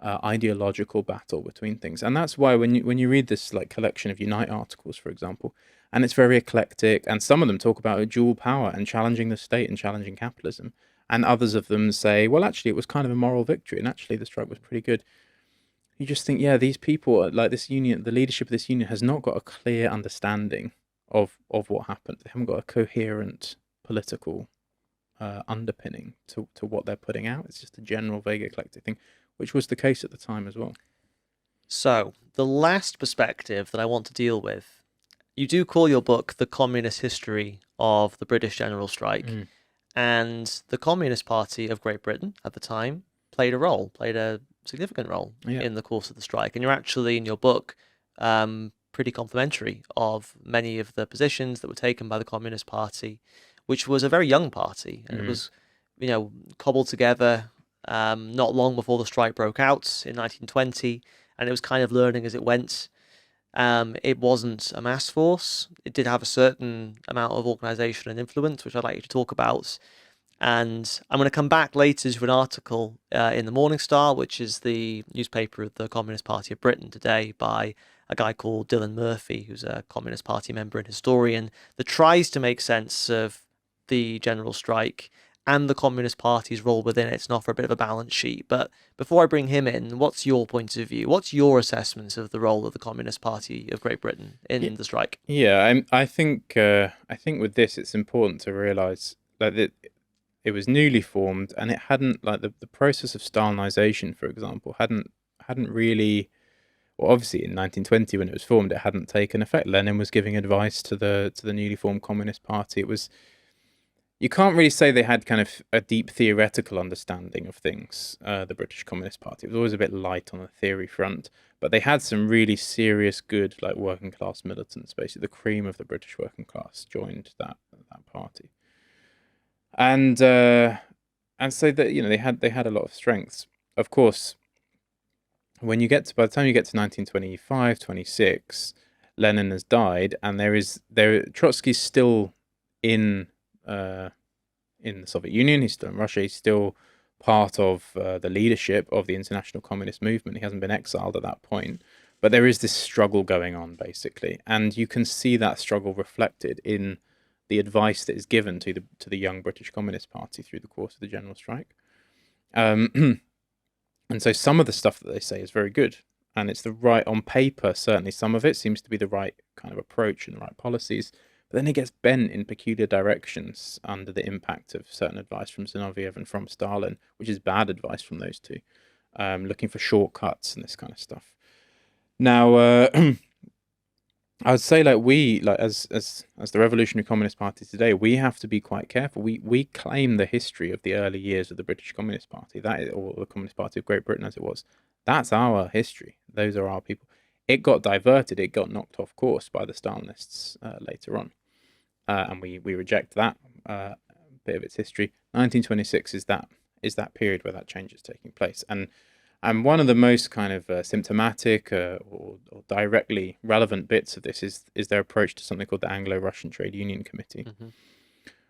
ideological battle between things, and that's why when you read this like collection of Unite articles, for example, and it's very eclectic, and some of them talk about a dual power and challenging the state and challenging capitalism, and others of them say, well, actually, it was kind of a moral victory, and actually the strike was pretty good. You just think, yeah, these people, like this union, the leadership of this union has not got a clear understanding of what happened. They haven't got a coherent political underpinning to what they're putting out. It's just a general vague eclectic thing, which was the case at the time as well. So, the last perspective that I want to deal with, you do call your book The Communist History of the British General Strike, and the Communist Party of Great Britain at the time played a significant role in the course of the strike. And you're actually, in your book, pretty complimentary of many of the positions that were taken by the Communist Party, which was a very young party. And it was, cobbled together not long before the strike broke out in 1920. And it was kind of learning as it went. It wasn't a mass force. It did have a certain amount of organisation and influence, which I'd like you to talk about. And I'm going to come back later to an article in the Morning Star, which is the newspaper of the Communist Party of Britain today, by a guy called Dylan Murphy, who's a Communist Party member and historian, that tries to make sense of the general strike and the Communist Party's role within it and offer a bit of a balance sheet. But before I bring him in, what's your point of view? What's your assessment of the role of the Communist Party of Great Britain in the strike? Yeah, I think with this, it's important to realise that it was newly formed, and it hadn't, like, the process of Stalinisation, for example, hadn't really. Well, obviously in 1920 when it was formed, it hadn't taken effect. Lenin was giving advice to the newly formed Communist Party. It was. You can't really say they had kind of a deep theoretical understanding of things, the British Communist Party. It was always a bit light on the theory front, but they had some really serious, good, like, working class militants. Basically, the cream of the British working class joined that party, and so that they had a lot of strengths. Of course, by the time you get to 1925, 26, Lenin has died, and Trotsky's still in the Soviet Union. He's still in Russia. He's still part of the leadership of the international communist movement. He hasn't been exiled at that point, but there is this struggle going on, basically, and you can see that struggle reflected in the advice that is given to the young British Communist Party through the course of the general strike. And so some of the stuff that they say is very good, and it's the right, on paper, certainly some of it seems to be the right kind of approach and the right policies. But then it gets bent in peculiar directions under the impact of certain advice from Zinoviev and from Stalin, which is bad advice from those two, looking for shortcuts and this kind of stuff. Now, I would say, as the Revolutionary Communist Party today, we have to be quite careful. We claim the history of the early years of the British Communist Party, or the Communist Party of Great Britain as it was. That's our history. Those are our people. It got diverted. It got knocked off course by the Stalinists later on. And we reject that bit of its history. 1926 is that period where that change is taking place, and one of the most kind of symptomatic or directly relevant bits of this is their approach to something called the Anglo-Russian Trade Union Committee,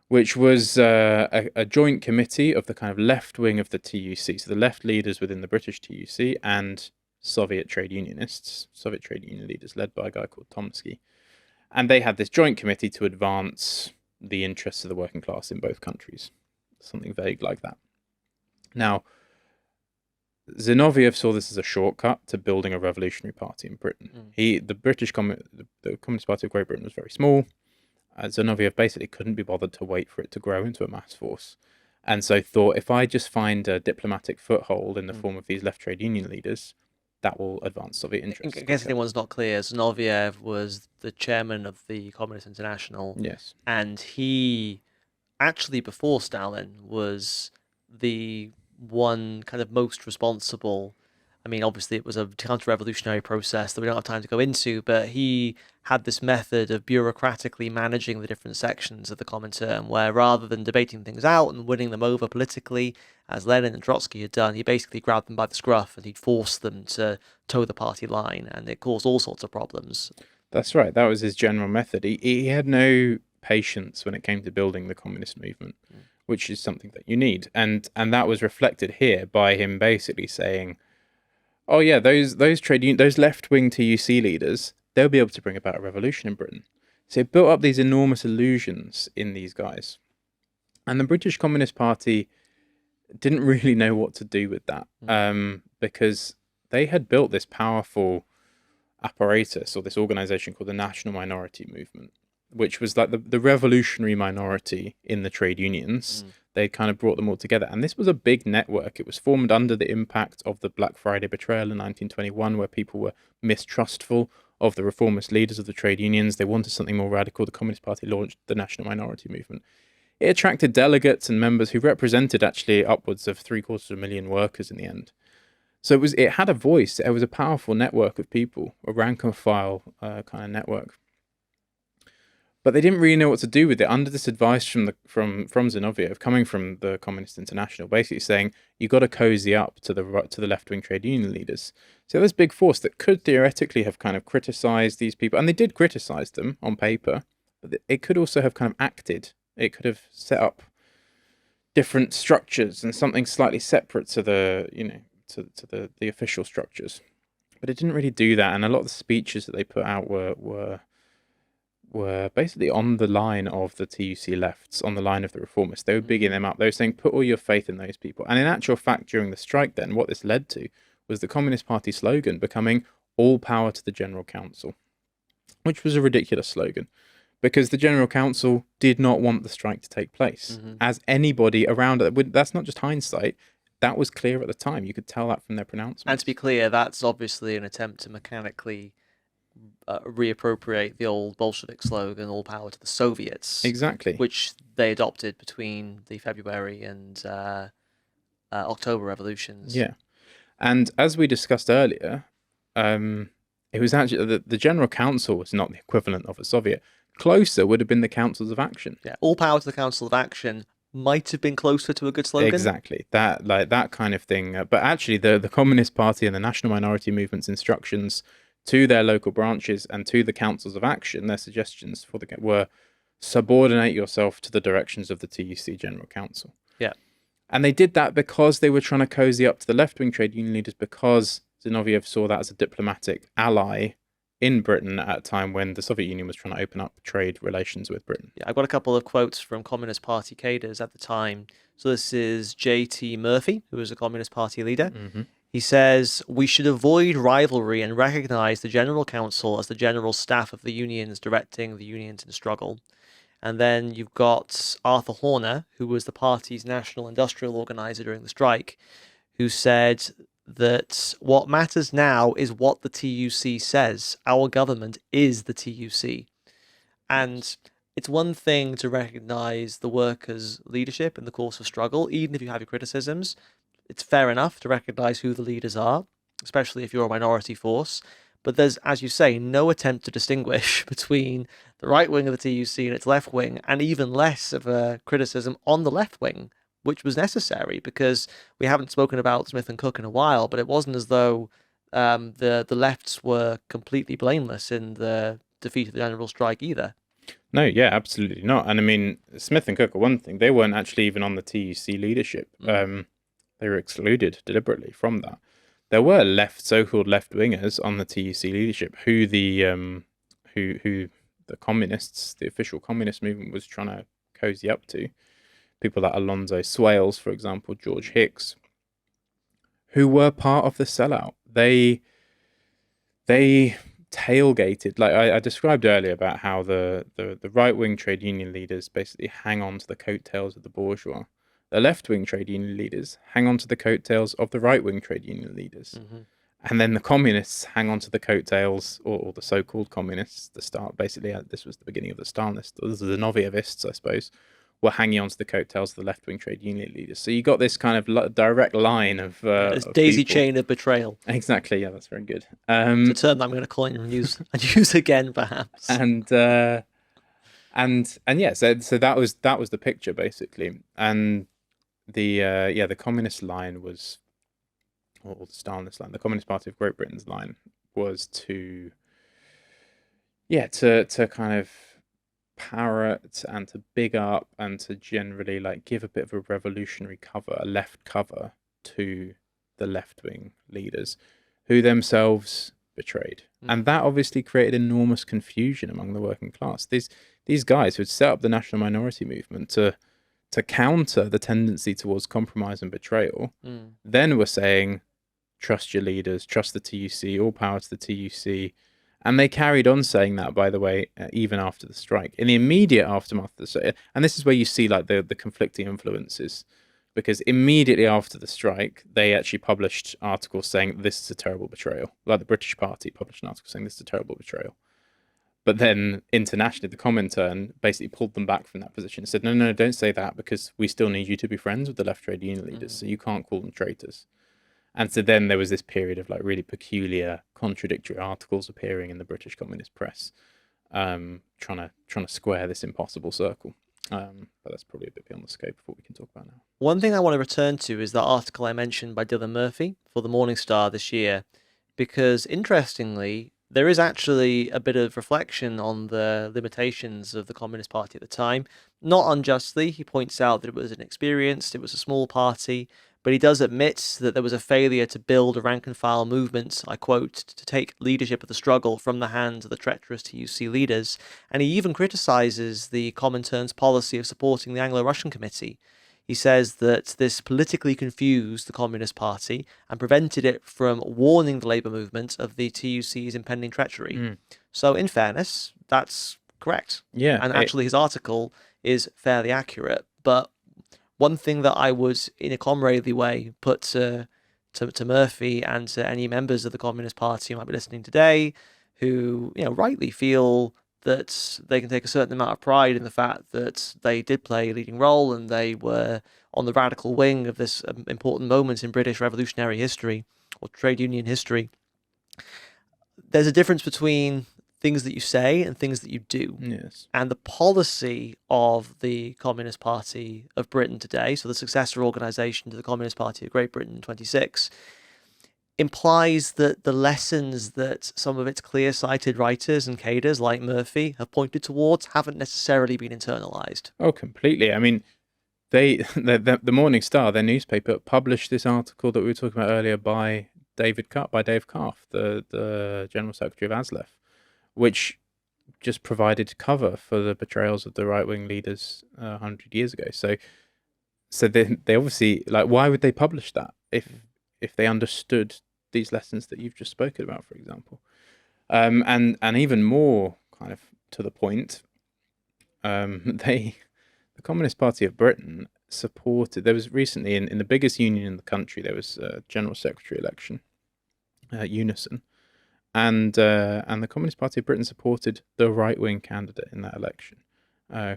which was a joint committee of the kind of left wing of the TUC, so the left leaders within the British TUC and Soviet trade unionists, Soviet trade union leaders led by a guy called Tomsky. And they had this joint committee to advance the interests of the working class in both countries. Something vague like that. Now, Zinoviev saw this as a shortcut to building a revolutionary party in Britain. The Communist Party of Great Britain was very small. Zinoviev basically couldn't be bothered to wait for it to grow into a mass force. And so thought, if I just find a diplomatic foothold in the form of these left trade union leaders, that will advance Soviet interests. In case anyone's not clear, Zinoviev was the chairman of the Communist International. Yes. And he, actually before Stalin, was the one kind of most responsible. I mean, obviously it was a counter-revolutionary process that we don't have time to go into, but he had this method of bureaucratically managing the different sections of the Comintern, where rather than debating things out and winning them over politically, as Lenin and Trotsky had done, he basically grabbed them by the scruff and he'd force them to toe the party line, and it caused all sorts of problems. That's right. That was his general method. He had no patience when it came to building the communist movement, which is something that you need. And that was reflected here by him basically saying, oh yeah, those left-wing TUC leaders, they'll be able to bring about a revolution in Britain. So it built up these enormous illusions in these guys. And the British Communist Party didn't really know what to do with that, because they had built this powerful apparatus, or this organization called the National Minority Movement, which was like the revolutionary minority in the trade unions. They kind of brought them all together. And this was a big network. It was formed under the impact of the Black Friday betrayal in 1921, where people were mistrustful of the reformist leaders of the trade unions. They wanted something more radical. The Communist Party launched the National Minority Movement. It attracted delegates and members who represented actually upwards of 750,000 workers in the end. So it had a voice. It was a powerful network of people, a rank and file kind of network. But they didn't really know what to do with it under this advice from Zinoviev, coming from the Communist International, basically saying you got to cozy up to the left-wing trade union leaders. So this big force that could theoretically have kind of criticized these people, and they did criticize them on paper, but it could also have kind of acted. It could have set up different structures and something slightly separate to the the official structures. But it didn't really do that, and a lot of the speeches that they put out were basically on the line of the TUC lefts, on the line of the reformists. They were bigging them up. They were saying, put all your faith in those people. And in actual fact, during the strike then, what this led to was the Communist Party slogan becoming all power to the General Council, which was a ridiculous slogan because the General Council did not want the strike to take place. As anybody around it, that's not just hindsight, that was clear at the time. You could tell that from their pronouncements. And to be clear, that's obviously an attempt to mechanically reappropriate the old Bolshevik slogan, all power to the Soviets. Exactly. Which they adopted between the February and October revolutions. Yeah. And as we discussed earlier, it was actually the General Council was not the equivalent of a Soviet. Closer would have been the Councils of Action. Yeah, all power to the Council of Action might have been closer to a good slogan. Exactly, that kind of thing. But actually, the Communist Party and the National Minority Movement's instructions to their local branches and to the Councils of Action, their suggestions were subordinate yourself to the directions of the TUC General Council. Yeah. And they did that because they were trying to cozy up to the left-wing trade union leaders, because Zinoviev saw that as a diplomatic ally in Britain at a time when the Soviet Union was trying to open up trade relations with Britain. Yeah, I've got a couple of quotes from Communist Party cadres at the time. So this is J.T. Murphy, who was a Communist Party leader. He says, "We should avoid rivalry and recognize the General Council as the general staff of the unions directing the unions in struggle." And then you've got Arthur Horner, who was the party's national industrial organizer during the strike, who said that what matters now is what the TUC says. Our government is the TUC. And it's one thing to recognize the workers' leadership in the course of struggle, even if you have your criticisms. It's fair enough to recognize who the leaders are, especially if you're a minority force. But there's, as you say, no attempt to distinguish between the right wing of the TUC and its left wing, and even less of a criticism on the left wing, which was necessary because we haven't spoken about Smith and Cook in a while, but it wasn't as though the lefts were completely blameless in the defeat of the general strike either. No, yeah, absolutely not. And I mean, Smith and Cook are one thing. They weren't actually even on the TUC leadership. They were excluded deliberately from that. There were so-called left-wingers on the TUC leadership who the communists, the official communist movement, was trying to cozy up to. People like Alonzo Swales, for example, George Hicks, who were part of the sellout. They tailgated, like I described earlier about how the right-wing trade union leaders basically hang on to the coattails of the bourgeois. The left-wing trade union leaders hang on to the coattails of the right-wing trade union leaders. And then the communists hang on to the coattails, or the so-called communists, this was the beginning of the Stalinists, the Zinovievists, I suppose, were hanging on to the coattails of the left-wing trade union leaders. So you got this kind of direct line of this daisy people. chain of betrayal. Exactly, yeah, that's very good. It's a term that I'm going to coin and use again, perhaps. And yeah, so that was the picture basically. And the communist line was, or the Stalinist line, the Communist Party of Great Britain's line was to kind of parrot and to big up and to generally like give a bit of a revolutionary cover, a left cover to the left-wing leaders who themselves betrayed. And that obviously created enormous confusion among the working class. These guys who had set up the National Minority Movement to counter the tendency towards compromise and betrayal, then were saying, trust your leaders, trust the TUC, all power to the TUC. And they carried on saying that, by the way, even after the strike. In the immediate aftermath of the strike, and this is where you see like the conflicting influences, because immediately after the strike, they actually published articles saying this is a terrible betrayal. Like the British Party published an article saying this is a terrible betrayal. But then internationally, the Comintern basically pulled them back from that position and said, no, no, don't say that, because we still need you to be friends with the left trade union leaders, so you can't call them traitors. And so then there was this period of like really peculiar contradictory articles appearing in the British Communist press, trying to square this impossible circle. But that's probably a bit beyond the scope of what we can talk about now. One thing I want to return to is that article I mentioned by Dylan Murphy for the Morning Star this year, because interestingly, there is actually a bit of reflection on the limitations of the Communist Party at the time. Not unjustly, he points out that it was inexperienced, it was a small party, but he does admit that there was a failure to build a rank-and-file movement, I quote, to take leadership of the struggle from the hands of the treacherous TUC leaders, and he even criticises the Comintern's policy of supporting the Anglo-Russian Committee. He says that this politically confused the Communist Party and prevented it from warning the labour movement of the TUC's impending treachery. So, in fairness, that's correct. Yeah. And actually, his article is fairly accurate. But one thing that I would, in a comradely way, put to Murphy and to any members of the Communist Party who might be listening today, who rightly feel that they can take a certain amount of pride in the fact that they did play a leading role and they were on the radical wing of this important moment in British revolutionary history or trade union history. There's a difference between things that you say and things that you do. Yes. And the policy of the Communist Party of Britain today, so the successor organisation to the Communist Party of Great Britain in 26, implies that the lessons that some of its clear-sighted writers and cadres like Murphy have pointed towards haven't necessarily been internalised. Oh, completely. I mean, the Morning Star, their newspaper, published this article that we were talking about earlier by Dave Calf, the General Secretary of ASLEF, which just provided cover for the betrayals of the right-wing leaders 100 years ago. So they obviously, like, why would they publish that if they understood these lessons that you've just spoken about, for example? And even more kind of to the point, the Communist Party of Britain supported, there was recently in the biggest union in the country, there was a general secretary election, Unison, and the Communist Party of Britain supported the right-wing candidate in that election,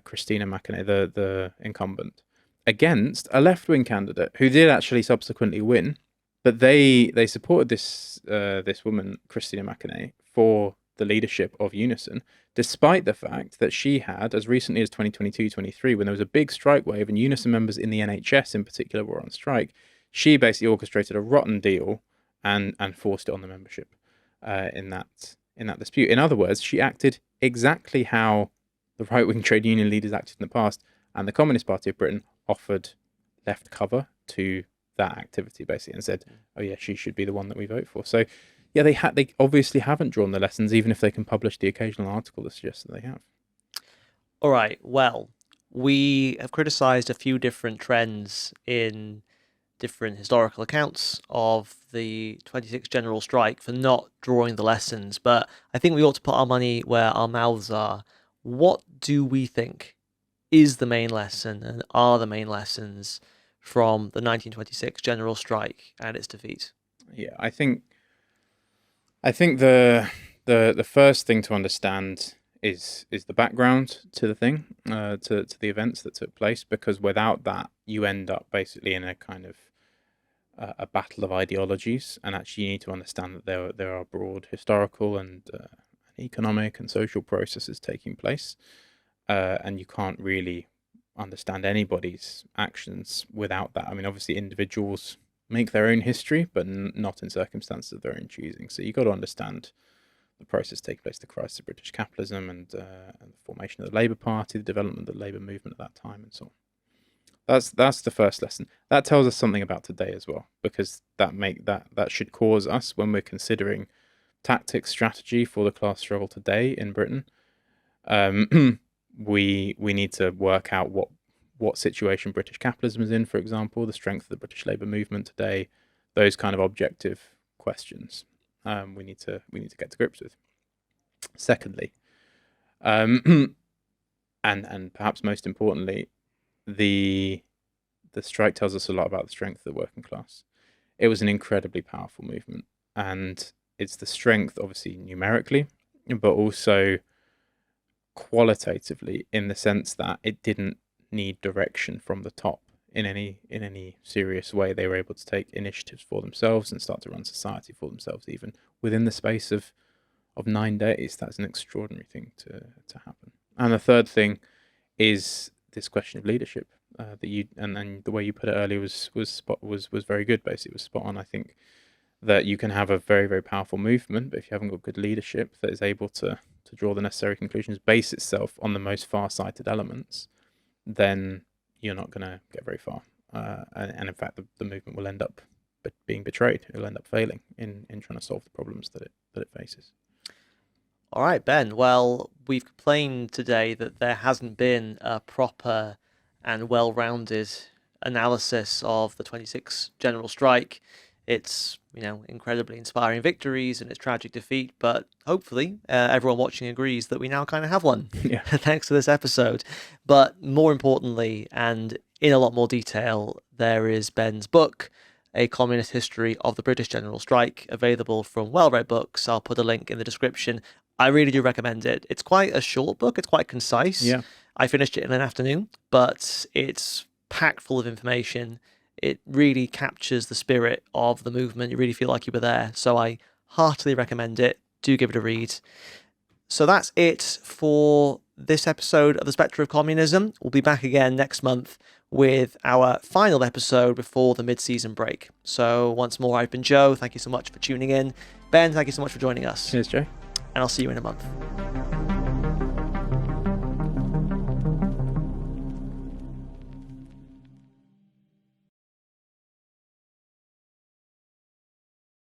Christina McAney, the incumbent, against a left-wing candidate who did actually subsequently win. But they supported this woman, Christina McAney, for the leadership of Unison, despite the fact that she had, as recently as 2022-23, when there was a big strike wave and Unison members in the NHS in particular were on strike, she basically orchestrated a rotten deal and forced it on the membership in that dispute. In other words, she acted exactly how the right-wing trade union leaders acted in the past, and the Communist Party of Britain offered left cover to that activity basically and said, oh yeah, she should be the one that we vote for. So yeah, they obviously haven't drawn the lessons, even if they can publish the occasional article that suggests that they have. All right, well, we have criticised a few different trends in different historical accounts of the 26th general strike for not drawing the lessons, but I think we ought to put our money where our mouths are. What do we think is the main lesson and are the main lessons from the 1926 general strike and its defeat? Yeah, I think the first thing to understand is the background to the thing, to the events that took place, because without that, you end up basically in a kind of a battle of ideologies, and actually you need to understand that there are broad historical and economic and social processes taking place, and you can't really understand anybody's actions without that. I mean, obviously individuals make their own history, but not in circumstances of their own choosing. So you've got to understand the process taking place, the crisis of British capitalism and the formation of the Labour Party, the development of the Labour movement at that time, and so on. That's the first lesson. That tells us something about today as well, because that should cause us, when we're considering tactics, strategy for the class struggle today in Britain, we need to work out what situation British capitalism is in, for example, the strength of the British labour movement today, those kind of objective questions. We need to get to grips with. Secondly, and perhaps most importantly, the strike tells us a lot about the strength of the working class. It was an incredibly powerful movement, and it's the strength, obviously numerically, but also qualitatively, in the sense that it didn't need direction from the top in any serious way. They were able to take initiatives for themselves and start to run society for themselves, even within the space of 9 days. That's an extraordinary thing to happen. And the third thing is this question of leadership, that you and the way you put it earlier was very good. Basically, it was spot on. I think that you can have a very, very powerful movement, but if you haven't got good leadership that is able to draw the necessary conclusions, base itself on the most far-sighted elements, then you're not going to get very far. And in fact, the movement will end up being betrayed. It will end up failing in trying to solve the problems that it faces. All right, Ben. Well, we've complained today that there hasn't been a proper and well-rounded analysis of the 26 general strike. It's, incredibly inspiring victories and its tragic defeat, but hopefully everyone watching agrees that we now kind of have one, Yeah. thanks to this episode. But more importantly, and in a lot more detail, there is Ben's book, A Communist History of the British General Strike, available from Well-Read Books. I'll put a link in the description. I really do recommend it. It's quite a short book. It's quite concise. Yeah. I finished it in an afternoon, but it's packed full of information. It really captures the spirit of the movement. You really feel like you were there. So I heartily recommend it. Do give it a read. So that's it for this episode of the Spectre of Communism. We'll be back again next month with our final episode before the mid-season break. So once more, I've been Joe. Thank you so much for tuning in. Ben, thank you so much for joining us. Cheers, Joe. And I'll see you in a month.